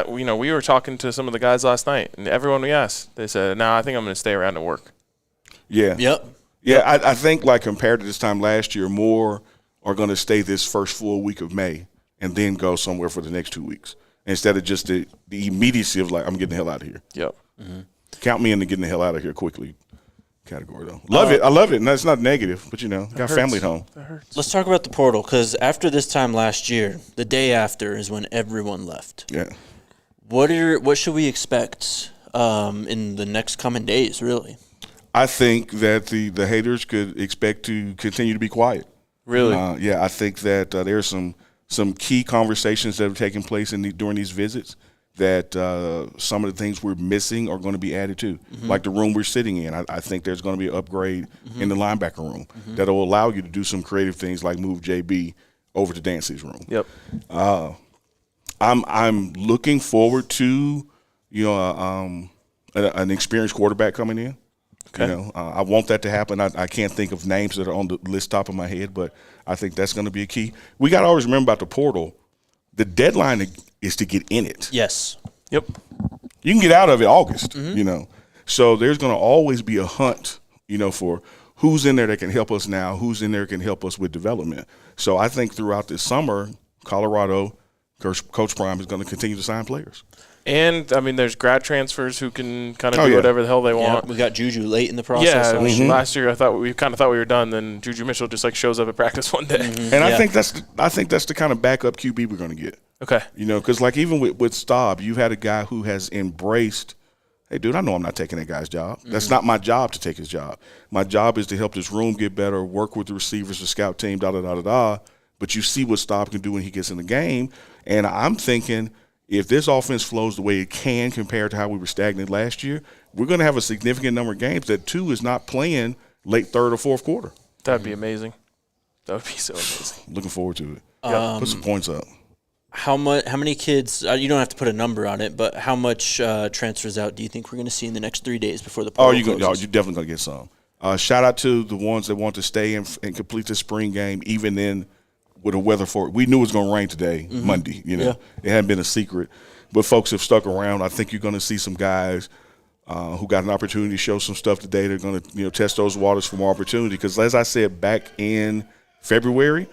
Speaker 2: we were talking to some of the guys last night, and everyone we asked, they said, "No, I think I'm going to stay around and work."
Speaker 3: Yeah.
Speaker 1: Yep.
Speaker 3: Yeah, I think like compared to this time last year, more are going to stay this first full week of May and then go somewhere for the next 2 weeks instead of just the immediacy of like, I'm getting the hell out of here.
Speaker 2: Yep.
Speaker 3: Count me into getting the hell out of here quickly category, though. Love it. I love it. And that's not negative, but got family at home.
Speaker 2: That hurts.
Speaker 1: Let's talk about the portal because after this time last year, the day after is when everyone left.
Speaker 3: Yeah.
Speaker 1: What should we expect in the next coming days, really?
Speaker 3: I think that the haters could expect to continue to be quiet.
Speaker 2: Really?
Speaker 3: Yeah, I think that there's some key conversations that have taken place during these visits that some of the things we're missing are going to be added to, like the room we're sitting in. I think there's going to be an upgrade in the linebacker room that will allow you to do some creative things like move JB over to Dancy's room.
Speaker 2: Yep.
Speaker 3: I'm looking forward to an experienced quarterback coming in.
Speaker 2: Okay.
Speaker 3: I want that to happen. I can't think of names that are on the list top of my head, but I think that's going to be a key. We got to always remember about the portal. The deadline is to get in it.
Speaker 1: Yes.
Speaker 2: Yep.
Speaker 3: You can get out of it August, So there's going to always be a hunt, for who's in there that can help us now, who's in there that can help us with development. So I think throughout this summer, Colorado, Coach Prime is going to continue to sign players.
Speaker 2: And, I mean, there's grad transfers who can kind of do whatever the hell they want.
Speaker 1: We got Juju late in the process.
Speaker 2: Yeah, last year we kind of thought we were done. Then Juju Mitchell just shows up at practice one day.
Speaker 3: And I think that's the kind of backup QB we're going to get.
Speaker 2: Okay.
Speaker 3: Because like even with Staub, you've had a guy who has embraced, hey, dude, I know I'm not taking that guy's job. That's not my job to take his job. My job is to help this room get better, work with the receivers, the scout team, da-da-da-da-da. But you see what Staub can do when he gets in the game. And I'm thinking – if this offense flows the way it can compared to how we were stagnant last year, we're going to have a significant number of games that two is not playing late third or fourth quarter.
Speaker 2: That'd be amazing. That would be so amazing.
Speaker 3: Looking forward to it. Put some points up.
Speaker 1: How many kids? You don't have to put a number on it, but how much transfers out do you think we're going to see in the next 3 days before the portal closes?
Speaker 3: You're definitely going to get some. Shout out to the ones that want to stay and complete the spring game, even in with the weather for it. We knew it was going to rain today, Monday. It hadn't been a secret, but folks have stuck around. I think you're going to see some guys who got an opportunity to show some stuff today. They're going to test those waters for more opportunity because, as I said back in February,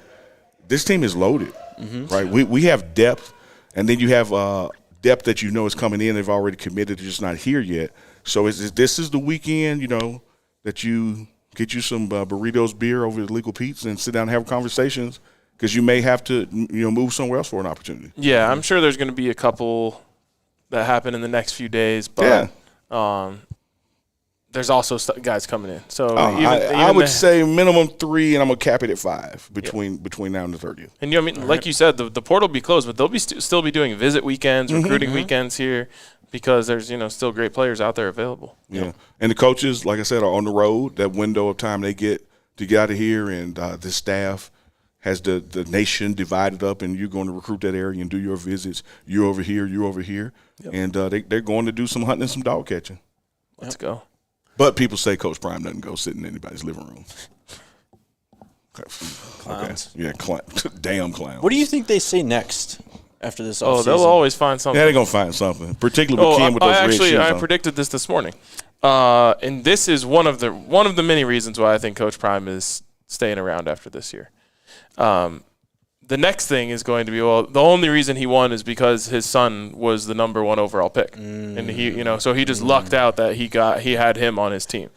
Speaker 3: this team is loaded. Right? We have depth, and then you have depth that is coming in. They've already committed. They're just not here yet. So this is the weekend, that you get you some burritos, beer over at Legal Pete's and sit down and have conversations. Because you may have to, move somewhere else for an opportunity.
Speaker 2: Yeah, I'm sure there's going to be a couple that happen in the next few days, but there's also guys coming in. So
Speaker 3: I would say minimum 3, and I'm gonna cap it at 5 between now and the 30th.
Speaker 2: And like you said, the portal will be closed, but they'll be still be doing visit weekends, recruiting weekends here, because there's still great players out there available.
Speaker 3: Yeah, and the coaches, like I said, are on the road. That window of time they get to get out of here, and the staff has the nation divided up, and you're going to recruit that area and do your visits. You're over here, you're over here. Yep. And they're going to do some hunting and some dog catching.
Speaker 2: Let's go.
Speaker 3: But people say Coach Prime doesn't go sit in anybody's living room.
Speaker 1: Clowns.
Speaker 3: Okay. Yeah, damn clowns.
Speaker 1: What do you think they say next after this offseason?
Speaker 2: Oh, they'll always find something.
Speaker 3: Yeah, they're going to find something, particularly with Ken with those red shoes
Speaker 2: I
Speaker 3: on.
Speaker 2: predicted this morning. And this is one of the many reasons why I think Coach Prime is staying around after this year. The next thing is going to be, the only reason he won is because his son was the number 1 overall pick. And so he just lucked out that he had him on his team.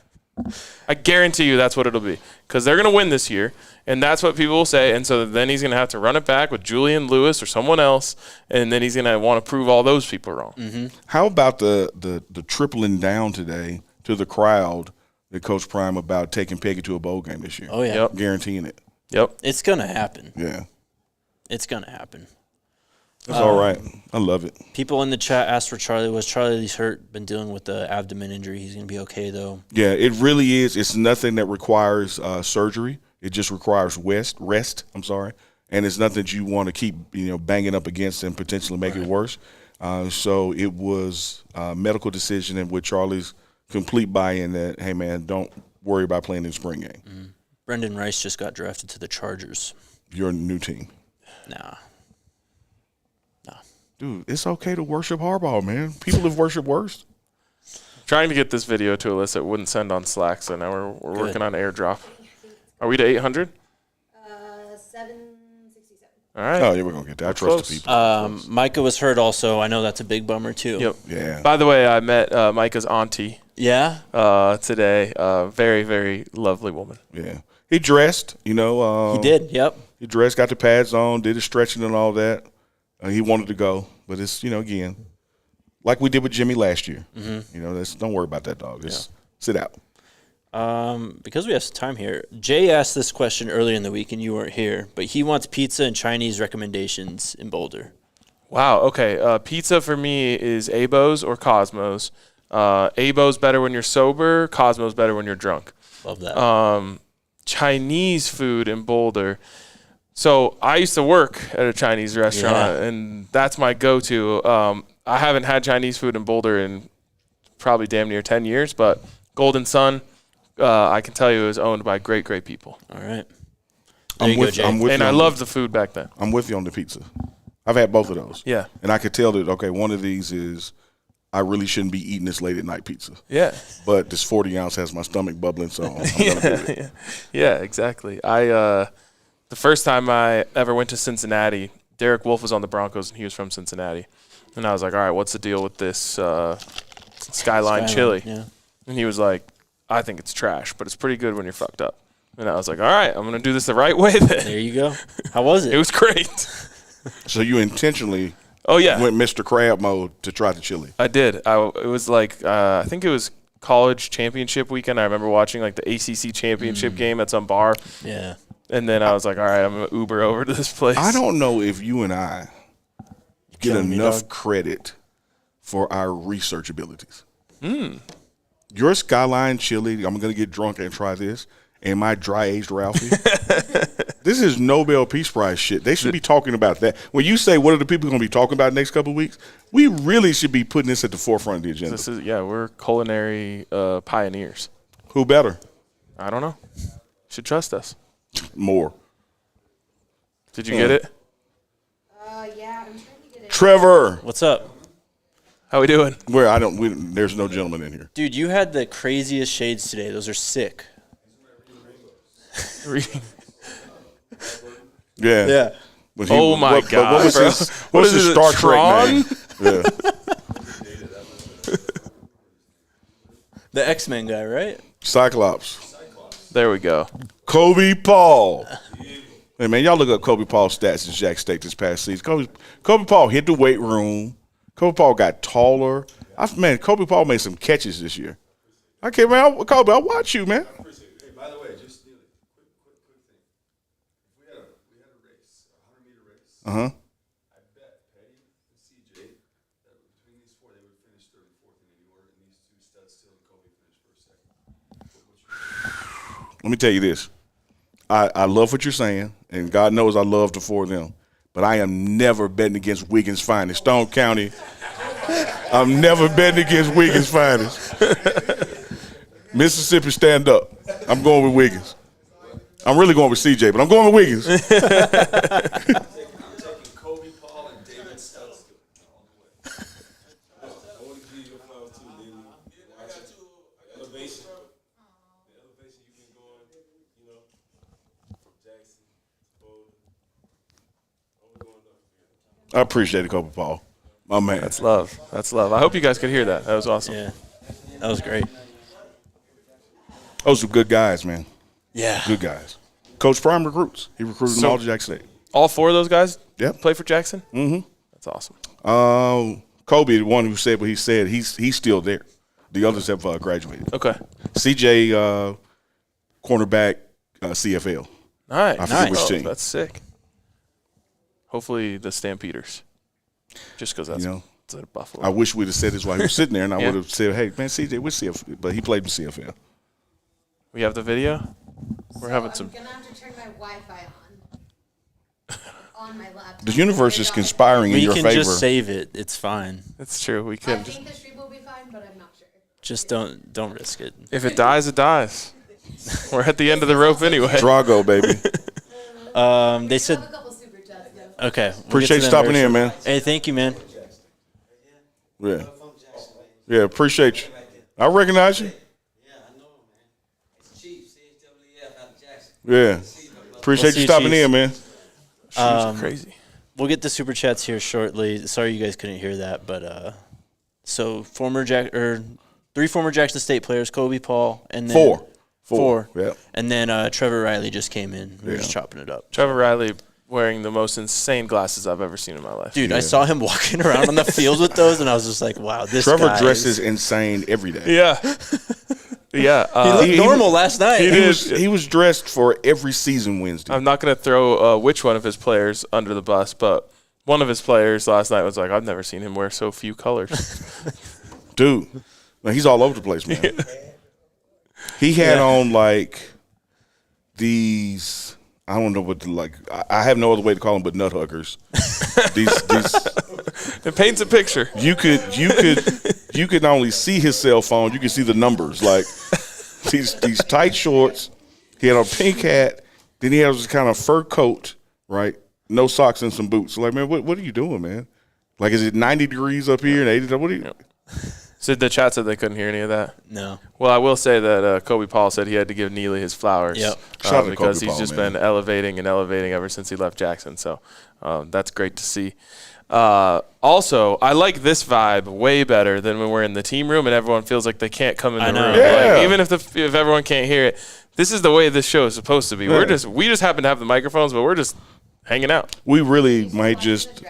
Speaker 2: I guarantee you that's what it'll be, because they're going to win this year, and that's what people will say. And so then he's going to have to run it back with Julian Lewis or someone else, and then he's going to want to prove all those people wrong.
Speaker 1: Mm-hmm.
Speaker 3: How about the tripling down today to the crowd that Coach Prime about taking Peggy to a bowl game this year?
Speaker 1: Oh, yeah.
Speaker 2: Yep.
Speaker 3: Guaranteeing it.
Speaker 2: Yep.
Speaker 1: It's going to happen.
Speaker 3: Yeah.
Speaker 1: It's going to happen.
Speaker 3: That's all right. I love it.
Speaker 1: People in the chat asked for Charlie. Was Charlie's hurt? Been dealing with the abdomen injury. He's going to be okay, though.
Speaker 3: Yeah, it really is. It's nothing that requires surgery. It just requires rest. And it's nothing that you want to keep banging up against and potentially make it worse. So it was a medical decision, and with Charlie's complete buy-in that, hey, man, don't worry about playing in the spring game.
Speaker 1: Mm-hmm. Brendan Rice just got drafted to the Chargers.
Speaker 3: Your new team.
Speaker 1: Nah.
Speaker 3: Dude, it's okay to worship Harbaugh, man. People have worshipped worse.
Speaker 2: Trying to get this video to Alyssa. It wouldn't send on Slack, so now we're working on AirDrop. Are we to 800?
Speaker 6: 767.
Speaker 2: All right.
Speaker 3: Oh, yeah, we're going to get that. I trust the people.
Speaker 1: Micah was hurt also. I know that's a big bummer, too.
Speaker 2: Yep.
Speaker 3: Yeah.
Speaker 2: By the way, I met Micah's auntie
Speaker 1: Yeah?
Speaker 2: today. Very, very lovely woman.
Speaker 3: Yeah. He dressed,
Speaker 1: He did, yep.
Speaker 3: He dressed, got the pads on, did his stretching and all that. He wanted to go, but it's, again, like we did with Jimmy last year. Mm-hmm. Don't worry about that, dog. Just sit out.
Speaker 1: Because we have some time here, Jay asked this question earlier in the week, and you weren't here, but he wants pizza and Chinese recommendations in Boulder.
Speaker 2: Wow, okay. Pizza for me is Abo's or Cosmo's. Abo's better when you're sober. Cosmo's better when you're drunk.
Speaker 1: Love that.
Speaker 2: Chinese food in Boulder. So I used to work at a Chinese restaurant, and that's my go-to. I haven't had Chinese food in Boulder in probably damn near 10 years, but Golden Sun, I can tell you, is owned by great, great people.
Speaker 1: All right.
Speaker 3: I'm with you.
Speaker 2: And I loved the food back then.
Speaker 3: I'm with you on the pizza. I've had both of those.
Speaker 2: Yeah.
Speaker 3: And I could tell that, okay, one of these is I really shouldn't be eating this late at night pizza.
Speaker 2: Yeah.
Speaker 3: But this 40 ounce has my stomach bubbling, so I'm going to do it.
Speaker 2: Yeah, exactly. The first time I ever went to Cincinnati, Derek Wolf was on the Broncos, and he was from Cincinnati. And I was like, all right, what's the deal with this Skyline chili?
Speaker 1: Yeah.
Speaker 2: And he was like, I think it's trash, but it's pretty good when you're fucked up. And I was like, all right, I'm going to do this the right way then.
Speaker 1: There you go. How was it?
Speaker 2: It was great.
Speaker 3: So you intentionally
Speaker 2: went
Speaker 3: Mr. Crab mode to try the chili.
Speaker 2: I did. It was like, I think it was college championship weekend. I remember watching like the ACC championship game at some bar.
Speaker 1: Yeah.
Speaker 2: And then I was like, all right, I'm going to Uber over to this place.
Speaker 3: I don't know if you and I get enough credit for our research abilities. Your Skyline chili, I'm going to get drunk and try this, and my dry-aged Ralphie. This is Nobel Peace Prize shit. They should be talking about that. When you say what are the people going to be talking about next couple of weeks, we really should be putting this at the forefront of the agenda.
Speaker 2: We're culinary pioneers.
Speaker 3: Who better?
Speaker 2: I don't know. You should trust us.
Speaker 3: More.
Speaker 2: Did you get it?
Speaker 6: Yeah, I'm trying to get it.
Speaker 3: Trevor.
Speaker 1: What's up?
Speaker 2: How we doing?
Speaker 3: There's no gentleman in here.
Speaker 1: Dude, you had the craziest shades today. Those are sick.
Speaker 3: Yeah. But
Speaker 2: Oh my God,
Speaker 3: what was
Speaker 2: bro.
Speaker 3: what's his Star
Speaker 2: Tron?
Speaker 3: Trek name? Yeah.
Speaker 1: The X-Men guy, right?
Speaker 3: Cyclops.
Speaker 2: There we go.
Speaker 3: Kobe Paul. Hey, man, y'all look up Kobe Paul's stats in Jack State this past season. Kobe Paul hit the weight room. Kobe Paul got taller. Kobe Paul made some catches this year. Okay, man, Kobe, I watch you, man.
Speaker 7: Hey, by the way, just Neely, quick thing. If we had a race, a 100-meter race, I bet Petty and CJ that between these four they would finish third and fourth in any order, and these two studs still and Kobe finished first, second.
Speaker 3: Let me tell you this. I love what you're saying, and God knows I love the four of them, but I am never betting against Wiggins' finest. Stone County, I'm never betting against Wiggins' finest. Mississippi, stand up. I'm going with Wiggins. I'm really going with CJ, but I'm going with Wiggins.
Speaker 7: Kobe, Paul, and David Stutz on the way. I want to give you a flowers too, Neely. Elevation. The elevation you've been going, from Jackson to Boulder.
Speaker 3: I appreciate it, Kobe Paul. My man.
Speaker 2: That's love. That's love. I hope you guys could hear that. That was awesome.
Speaker 1: Yeah, that was great.
Speaker 3: Those are good guys, man.
Speaker 1: Yeah.
Speaker 3: Good guys. Coach Prime recruits. He recruited them
Speaker 2: So-
Speaker 3: all to Jackson State.
Speaker 2: All four of those guys
Speaker 3: Yep.
Speaker 2: play for Jackson?
Speaker 3: Mm-hmm.
Speaker 2: That's awesome.
Speaker 3: Kobe, the one who said what he said, he's still there. The others have graduated.
Speaker 2: Okay.
Speaker 3: CJ, cornerback, CFL.
Speaker 2: Nice.
Speaker 3: I forget which
Speaker 2: Oh,
Speaker 3: team.
Speaker 2: that's sick. Hopefully the Stampeders. Just because that's it's at Buffalo.
Speaker 3: I wish we'd have said this while he was sitting there, and I
Speaker 2: Yeah.
Speaker 3: would have said, "Hey, man, CJ, what's CFL?" But he played in CFL.
Speaker 2: We have the video. We're having some.
Speaker 6: I'm gonna have to turn my Wi-Fi on my laptop.
Speaker 3: The universe is conspiring in
Speaker 1: We
Speaker 3: your
Speaker 1: can
Speaker 3: favor.
Speaker 1: just save it. It's fine.
Speaker 2: It's true. We
Speaker 6: I
Speaker 2: can. Just,
Speaker 6: think the stream will be fine, but I'm not sure.
Speaker 1: Just don't risk it.
Speaker 2: if it dies, it dies. We're at the end of the rope anyway.
Speaker 3: Drago, baby.
Speaker 1: They
Speaker 6: I
Speaker 1: said
Speaker 6: have a couple super chats though.
Speaker 1: okay. We'll
Speaker 3: Appreciate
Speaker 1: get to
Speaker 3: you
Speaker 1: them
Speaker 3: stopping
Speaker 1: very
Speaker 3: in, man.
Speaker 1: shortly. Hey, thank you, man.
Speaker 3: Yeah. Yeah, appreciate you. I recognize you.
Speaker 8: Yeah, I know, man. It's Chief, CHWF out of Jackson.
Speaker 3: Yeah. Appreciate
Speaker 1: see
Speaker 3: you
Speaker 1: you,
Speaker 3: stopping
Speaker 1: Chiefs.
Speaker 3: in, man.
Speaker 2: She's crazy.
Speaker 1: We'll get the super chats here shortly. Sorry you guys couldn't hear that, but so three former Jackson State players, Kobe, Paul, and then four.
Speaker 3: Yeah.
Speaker 1: And then Trevor Riley just came in. We were just chopping it up.
Speaker 2: Trevor Riley wearing the most insane glasses I've ever seen in my life.
Speaker 1: Dude, I saw him walking around on the field with those, and I was just like, wow, this
Speaker 3: Trevor
Speaker 1: guy
Speaker 3: dresses
Speaker 1: is-
Speaker 3: insane every day.
Speaker 2: Yeah. Yeah.
Speaker 1: He looked
Speaker 3: he-
Speaker 1: normal last night.
Speaker 3: He was dressed for every season Wednesday.
Speaker 2: I'm not going to throw which one of his players under the bus, but one of his players last night was like, I've never seen him wear so few colors.
Speaker 3: Dude, man, he's all over the place, man. He had on like these. I don't know what I have no other way to call them, but nut huggers. these
Speaker 2: It paints a picture.
Speaker 3: you could not only see his cell phone, you could see the numbers. Like these tight shorts. He had a pink hat. Then he had this kind of fur coat, right? No socks and some boots. Like, man, what are you doing, man? Like, is it 90 degrees up here and 80? What are you?
Speaker 2: So the chat said they couldn't hear any of that.
Speaker 1: No.
Speaker 2: Well, I will say that Kobe Paul said he had to give Neely his flowers.
Speaker 1: Yep.
Speaker 3: Shout out to
Speaker 2: because
Speaker 3: Kobe
Speaker 2: he's
Speaker 3: Paul,
Speaker 2: just
Speaker 3: man.
Speaker 2: been elevating and elevating ever since he left Jackson. So that's great to see. Also, I like this vibe way better than when we're in the team room and everyone feels like they can't come in the
Speaker 1: I know.
Speaker 2: room.
Speaker 3: Yeah.
Speaker 2: Like, even if everyone can't hear it, this is the way this show is supposed to be.
Speaker 3: Yeah.
Speaker 2: We just happen to have the microphones, but we're just hanging out.
Speaker 3: We really might just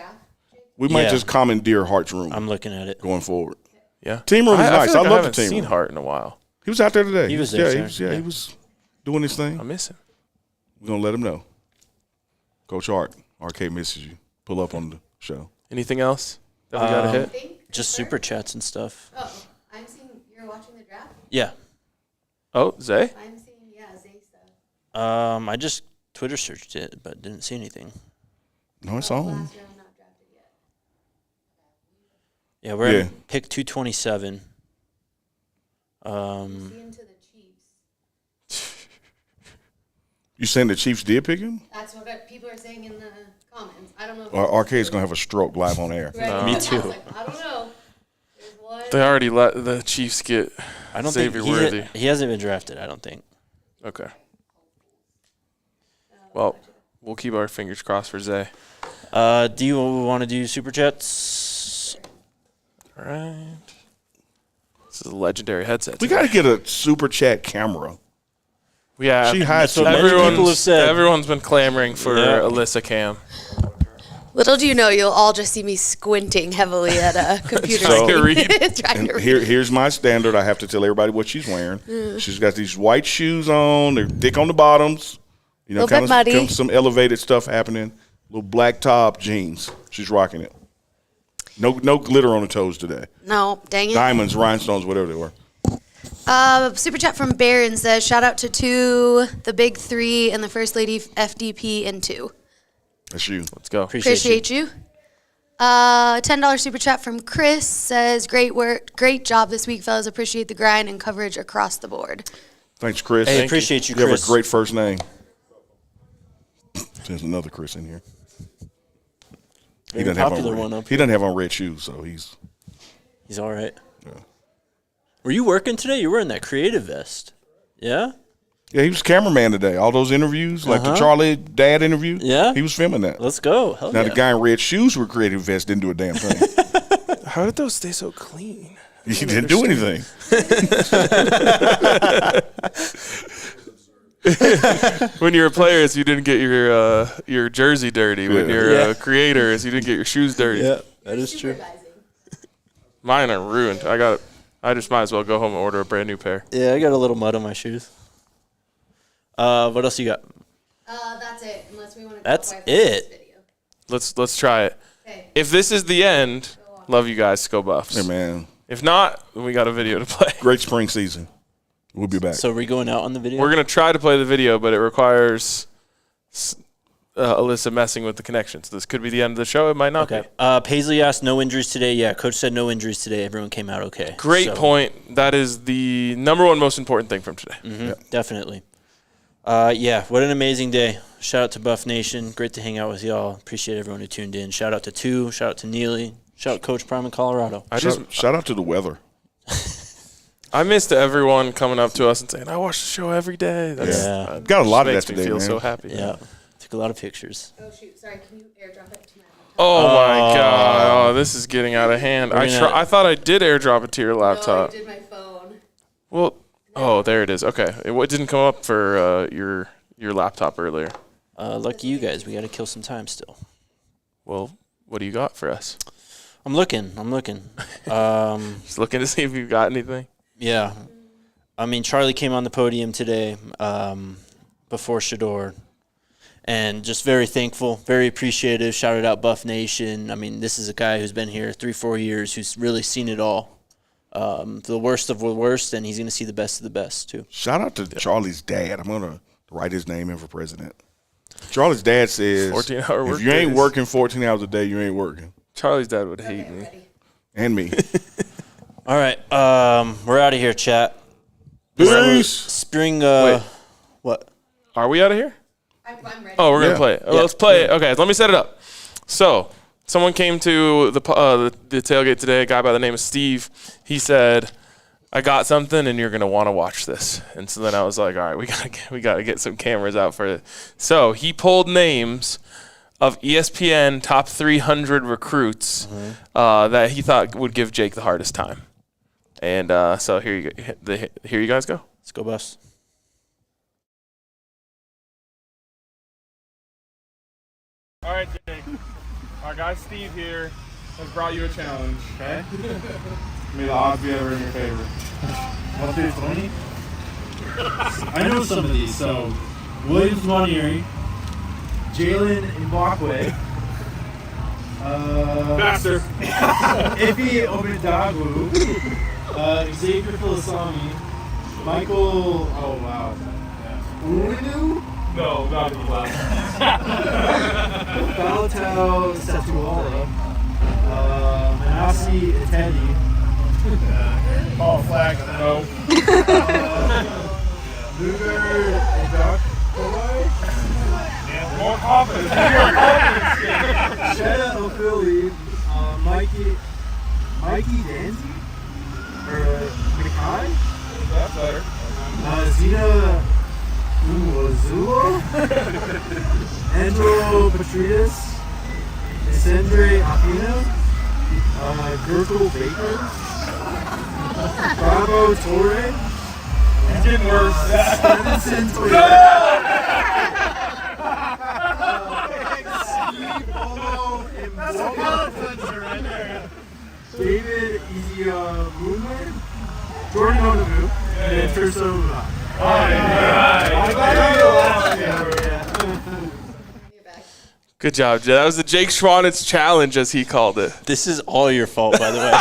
Speaker 1: Yeah.
Speaker 3: commandeer Hart's room
Speaker 1: I'm looking at it.
Speaker 3: going forward.
Speaker 2: Yeah,
Speaker 3: Team room is
Speaker 2: I
Speaker 3: nice.
Speaker 2: feel
Speaker 3: I
Speaker 2: like
Speaker 3: love the
Speaker 2: haven't
Speaker 3: team
Speaker 2: seen
Speaker 3: room.
Speaker 2: Hart in a while.
Speaker 3: He was out there today.
Speaker 1: He was there,
Speaker 3: Yeah,
Speaker 1: sir.
Speaker 3: he was doing his thing.
Speaker 2: I miss him.
Speaker 3: We're gonna let him know. Coach Hart, RK misses you. Pull up on the show.
Speaker 2: Anything else that we got to hit?
Speaker 6: Think?
Speaker 1: Just super chats and stuff.
Speaker 6: Oh, I'm seeing you're watching the draft.
Speaker 1: Yeah.
Speaker 2: Oh, Zay?
Speaker 6: I'm seeing Zay stuff.
Speaker 1: I just Twitter searched it, but didn't see anything.
Speaker 3: No, it's on.
Speaker 6: Last round not drafted yet.
Speaker 1: Yeah, we're
Speaker 3: Yeah.
Speaker 1: at pick 227.
Speaker 6: See into the Chiefs.
Speaker 3: You saying the Chiefs did pick him?
Speaker 6: That's what people are saying in the comments. I don't know. If
Speaker 3: Or RK is gonna have a stroke live on air.
Speaker 6: Right.
Speaker 1: Me
Speaker 6: I was
Speaker 1: too.
Speaker 6: like, I don't know. There's one.
Speaker 2: They already let the Chiefs get
Speaker 1: I don't
Speaker 2: Xavier
Speaker 1: think
Speaker 2: Worthy.
Speaker 1: he hasn't been drafted. I don't think.
Speaker 2: Okay. Well, we'll keep our fingers crossed for Zay.
Speaker 1: Do you want to do super chats?
Speaker 2: All right. This is a legendary headset.
Speaker 3: We got to get a super chat camera.
Speaker 2: Yeah.
Speaker 3: She hides
Speaker 1: what
Speaker 3: too
Speaker 1: many
Speaker 3: much.
Speaker 1: people have said.
Speaker 2: Everyone's been clamoring for
Speaker 1: Yeah.
Speaker 2: Alyssa Cam.
Speaker 9: Little do you know, you'll all just see me squinting heavily at a computer
Speaker 3: Trying
Speaker 2: to
Speaker 9: screen.
Speaker 2: read.
Speaker 9: Trying
Speaker 3: And
Speaker 9: to read.
Speaker 3: here's my standard. I have to tell everybody what she's wearing. She's got these white shoes on. They're thick on the bottoms. You know,
Speaker 9: Little bit muddy.
Speaker 3: some elevated stuff happening. Little black top jeans. She's rocking it. No glitter on the toes today.
Speaker 9: No, dang it.
Speaker 3: Diamonds, rhinestones, whatever they were.
Speaker 9: Super chat from Baron says, shout out to 2, the Big 3, and the First Lady FDP and 2.
Speaker 3: That's you.
Speaker 2: Let's go.
Speaker 9: Appreciate you. $10 super chat from Chris says, great work, great job this week, fellas. Appreciate the grind and coverage across the board.
Speaker 3: Thanks, Chris.
Speaker 1: Hey, appreciate you,
Speaker 3: You have
Speaker 1: Chris.
Speaker 3: a great first name. There's another Chris in here. He
Speaker 1: Very
Speaker 3: doesn't have
Speaker 1: popular
Speaker 3: on
Speaker 1: one
Speaker 3: red.
Speaker 1: up
Speaker 3: He doesn't have on red shoes, so he's.
Speaker 1: He's all right.
Speaker 3: Yeah.
Speaker 1: Were you working today? You were in that creative vest. Yeah?
Speaker 3: Yeah, he was cameraman today. All those interviews, like the
Speaker 1: Uh-huh.
Speaker 3: Charlie Dad interview.
Speaker 1: Yeah?
Speaker 3: He was filming that.
Speaker 1: Let's go. Hell
Speaker 3: Now
Speaker 1: yeah.
Speaker 3: the guy in red shoes with creative vest didn't do a damn thing.
Speaker 2: How did those stay so clean?
Speaker 3: He didn't do anything.
Speaker 2: When you're a player, you didn't get your jersey dirty. When
Speaker 3: Yeah.
Speaker 2: you're a creator, you didn't get your shoes dirty.
Speaker 1: Yeah, that is true.
Speaker 2: Mine are ruined. I just might as well go home and order a brand new pair.
Speaker 1: Yeah, I got a little mud on my shoes. What else you got?
Speaker 6: That's it. Unless we want to.
Speaker 1: That's it.
Speaker 2: Let's try it.
Speaker 6: Okay.
Speaker 2: If this is the end, love you guys. Go Buffs.
Speaker 3: Hey, man.
Speaker 2: If not, we got a video to play.
Speaker 3: Great spring season. We'll be back.
Speaker 1: So are we going out on the video?
Speaker 2: We're gonna try to play the video, but it requires Alyssa messing with the connections. This could be the end of the show. It might not
Speaker 1: Okay.
Speaker 2: be.
Speaker 1: Paisley asked no injuries today. Yeah, coach said no injuries today. Everyone came out okay.
Speaker 2: Great
Speaker 1: So,
Speaker 2: point. That is the number one most important thing from today.
Speaker 1: Definitely. Yeah, what an amazing day. Shout out to Buff Nation. Great to hang out with y'all. Appreciate everyone who tuned in. Shout out to 2. Shout out to Neely. Shout out Coach Prime in Colorado.
Speaker 3: Shout out to the weather.
Speaker 2: I missed everyone coming up to us and saying, "I watch the show every day."
Speaker 1: Yeah.
Speaker 3: Got a lot of
Speaker 2: makes
Speaker 3: that
Speaker 2: me
Speaker 3: today,
Speaker 2: feel
Speaker 3: man.
Speaker 2: so happy.
Speaker 1: Yeah. Took a lot of pictures.
Speaker 6: Oh shoot! Sorry. Can you airdrop it to my laptop?
Speaker 2: Oh my god! Oh, this is getting out of hand. I thought I did airdrop it to your laptop.
Speaker 6: No, I did my phone.
Speaker 2: Well, oh, there it is. Okay, it didn't come up for your laptop earlier.
Speaker 1: Lucky you guys. We got to kill some time still.
Speaker 2: Well, what do you got for us?
Speaker 1: I'm looking.
Speaker 2: Just looking to see if you've got anything.
Speaker 1: Yeah. I mean, Charlie came on the podium today before Shedeur, and just very thankful, very appreciative. Shouted out Buff Nation. I mean, this is a guy who's been here 3-4 years, who's really seen it all. The worst of the worst, and he's going to see the best of the best, too.
Speaker 3: Shout out to Charlie's dad. I'm going to write his name in for president. Charlie's dad says,
Speaker 2: 14-hour work
Speaker 3: if you ain't
Speaker 2: days.
Speaker 3: working 14 hours a day, you ain't working.
Speaker 2: Charlie's dad would hate me.
Speaker 6: Ready.
Speaker 3: And me.
Speaker 1: All right. We're out of here, chat.
Speaker 3: Peace.
Speaker 1: Spring,
Speaker 2: Wait.
Speaker 1: what?
Speaker 2: Are we out of here?
Speaker 6: I'm ready.
Speaker 2: Oh, we're
Speaker 3: Yeah.
Speaker 2: gonna play it.
Speaker 1: Yeah.
Speaker 2: Let's play it. Okay, let me set it up. So, someone came to the tailgate today. A guy by the name of Steve. He said, "I got something, and you're gonna want to watch this." And so then I was like, "All right, we gotta get some cameras out for it." So he pulled names of ESPN top 300 recruits that he thought would give Jake the hardest time. And so here you guys go.
Speaker 1: Let's go, Buffs.
Speaker 2: All right, Jake. Our guy Steve here has brought you a challenge, okay? May the odds be ever in your favor.
Speaker 10: What's this, funny? I know some of these. So, Williams Monieri, Jalen Mbakwe,
Speaker 2: Faster.
Speaker 10: Ife Obedagwu, Xavier Filasami, Michael. Oh wow. Uinu,
Speaker 2: No, not the last.
Speaker 10: Balatau Satuala, Manasi Etedi.
Speaker 2: Ball flag, no.
Speaker 10: Luger Edok.
Speaker 2: More confidence.
Speaker 10: Shedeur O'Philly, Mikey Danzy, or Mikai,
Speaker 2: That's better.
Speaker 10: Zena Uwazulo, Angelo Petrides, Sandre Aquino, Gurkle Baker, Bravo Torre,
Speaker 2: It's getting worse.
Speaker 10: Stevenson Toyota, Steve Polo David Easy Jordan Onamu, and then Terso.
Speaker 2: Good job, Jay. That was the Jake Schwanitz challenge, as he called it.
Speaker 1: This is all your fault, by the way.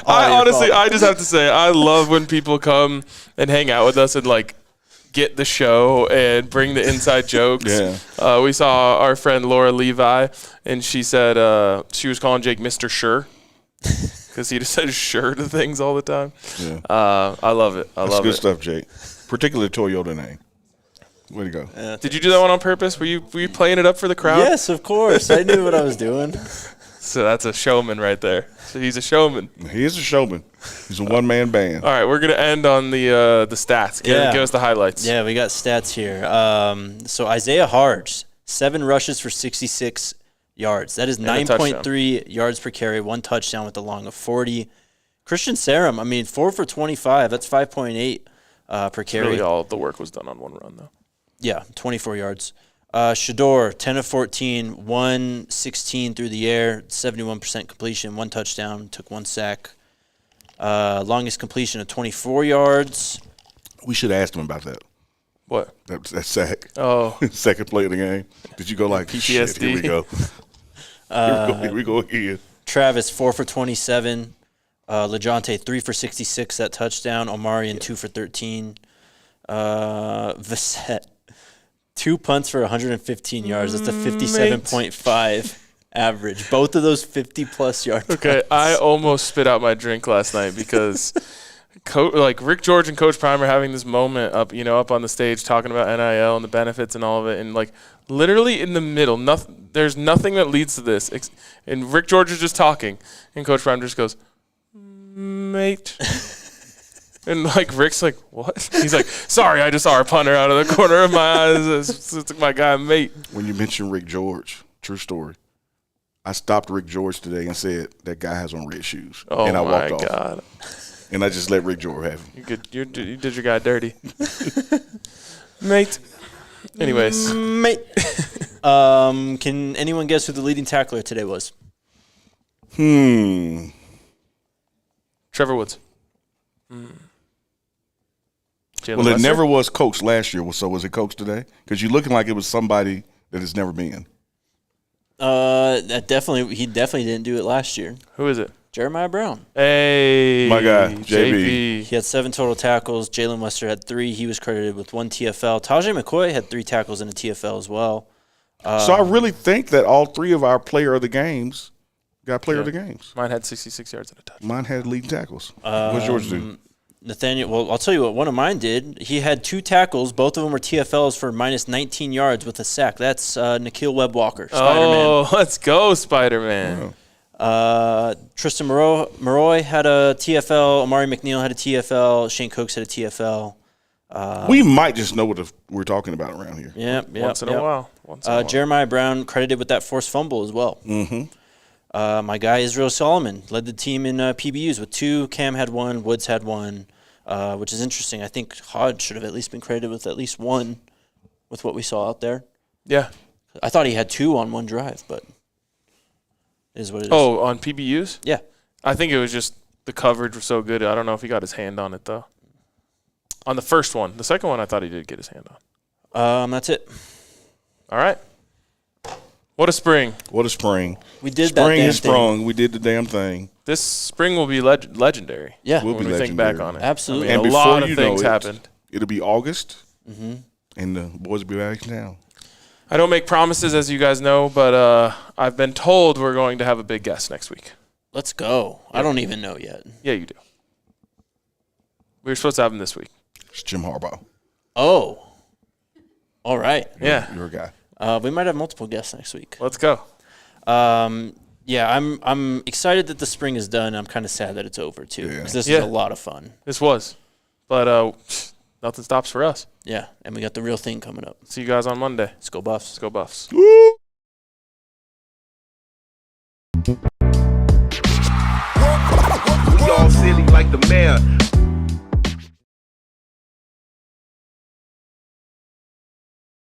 Speaker 2: I just have to say, I love when people come and hang out with us and like get the show and bring the inside jokes.
Speaker 3: Yeah.
Speaker 2: We saw our friend Laura Levi, and she said she was calling Jake Mr. Sure because he just says sure to things all the time.
Speaker 3: Yeah.
Speaker 2: I love it.
Speaker 3: That's good stuff, Jake. Particularly Toyota name. Way to go.
Speaker 2: Did you do that one on purpose? Were you playing it up for the crowd?
Speaker 1: Yes, of course. I knew what I was doing.
Speaker 2: So that's a showman right there. So he's a showman.
Speaker 3: He is a showman. He's a one-man band.
Speaker 2: All right, we're going to end on the stats. Give us the highlights.
Speaker 1: Yeah, we got stats here. So Isaiah Harge, 7 rushes for 66 yards. That is 9.3 yards per carry, 1 touchdown with a long of 40. Christian Sarum, 4 for 25. That's 5.8 per carry.
Speaker 2: Really all the work was done on one run, though.
Speaker 1: Yeah, 24 yards. Shedeur, 10 of 14, 116 through the air, 71% completion, 1 touchdown, took 1 sack. Longest completion of 24 yards.
Speaker 3: We should have asked him about that.
Speaker 2: What?
Speaker 3: That sack.
Speaker 2: Oh.
Speaker 3: Second play of the game. Did you go like,
Speaker 2: PTSD?
Speaker 3: Shit, here we go. Here we go again.
Speaker 1: Travis, 4 for 27. LaJohntay, 3 for 66, that touchdown. Omarion, 2 for 13. Vissette, 2 punts for 115 yards. That's a 57.5 average. Both of those 50-plus yard
Speaker 2: Okay,
Speaker 1: punts.
Speaker 2: I almost spit out my drink last night because Rick George and Coach Prime are having this moment up on the stage talking about NIL and the benefits and all of it, and like literally in the middle, there's nothing that leads to this. And Rick George is just talking, and Coach Prime just goes, mate. And like Rick's like, what? He's like, sorry, I just saw our punter out of the corner of my eyes. It's my guy, mate.
Speaker 3: When you mentioned Rick George, true story, I stopped Rick George today and said, that guy has on red shoes.
Speaker 2: Oh,
Speaker 3: and I walked
Speaker 2: my
Speaker 3: off.
Speaker 2: God.
Speaker 3: And I just let Rick George have him.
Speaker 2: You did your guy dirty. Mate. Anyways.
Speaker 1: Mate. Can anyone guess who the leading tackler today was?
Speaker 2: Trevor Woods.
Speaker 3: Well, it never was coached last year, so was it coached today? Because you're looking like it was somebody that has never been.
Speaker 1: He definitely didn't do it last year.
Speaker 2: Who is it?
Speaker 1: Jeremiah Brown.
Speaker 2: Hey.
Speaker 3: My guy, JB.
Speaker 1: He had 7 total tackles. Jalen Wester had 3. He was credited with 1 TFL. Tajay McCoy had 3 tackles and a TFL as well.
Speaker 3: So I really think that all 3 of our player of the games got player of the games.
Speaker 2: Mine had 66 yards and a touchdown.
Speaker 3: Mine had leading tackles. What's yours do?
Speaker 1: Nathaniel, well, I'll tell you what one of mine did. He had 2 tackles. Both of them were TFLs for minus 19 yards with a sack. That's Nikhil Webb-Walker, Spider-Man.
Speaker 2: Oh, let's go, Spider-Man.
Speaker 1: Tristan Maroy had a TFL. Amari McNeil had a TFL. Shane Cooks had a TFL.
Speaker 3: We might just know what we're talking about around here.
Speaker 1: Yep.
Speaker 2: Once in a while.
Speaker 1: Jeremiah Brown credited with that forced fumble as well. My guy Israel Solomon led the team in PBUs with 2. Cam had 1. Woods had 1, which is interesting. I think Hodge should have at least been credited with at least 1 with what we saw out there.
Speaker 2: Yeah.
Speaker 1: I thought he had 2 on 1 drive, but it is what it is.
Speaker 2: Oh, on PBUs?
Speaker 1: Yeah.
Speaker 2: I think it was just the coverage was so good. I don't know if he got his hand on it, though. On the first one. The second one, I thought he did get his hand on.
Speaker 1: That's it.
Speaker 2: All right. What a spring.
Speaker 3: What a spring.
Speaker 1: We did
Speaker 3: spring
Speaker 1: that damn
Speaker 3: has sprung. We did the damn thing.
Speaker 2: This spring will be legendary.
Speaker 1: Yeah.
Speaker 3: We'll
Speaker 2: when
Speaker 3: be
Speaker 2: we think back on it.
Speaker 1: Absolutely.
Speaker 3: And
Speaker 2: a lot of things
Speaker 3: know it,
Speaker 2: happened.
Speaker 3: It'll be August, and the boys will be back in town.
Speaker 2: I don't make promises, as you guys know, but I've been told we're going to have a big guest next week.
Speaker 1: Let's go. I don't even know yet.
Speaker 2: Yeah, you do. We were supposed to have him this week.
Speaker 3: It's Jim Harbaugh.
Speaker 1: Oh. All right.
Speaker 2: Yeah.
Speaker 3: You're a guy.
Speaker 1: We might have multiple guests next week.
Speaker 2: Let's go.
Speaker 1: Yeah, I'm excited that the spring is done. I'm kind of sad that it's over too, because this is a lot of fun.
Speaker 2: This was, but nothing stops for us.
Speaker 1: Yeah, and we got the real thing coming up.
Speaker 2: See you guys on Monday.
Speaker 1: Let's go Buffs.
Speaker 2: Let's go Buffs.
Speaker 11: We all silly like the mayor.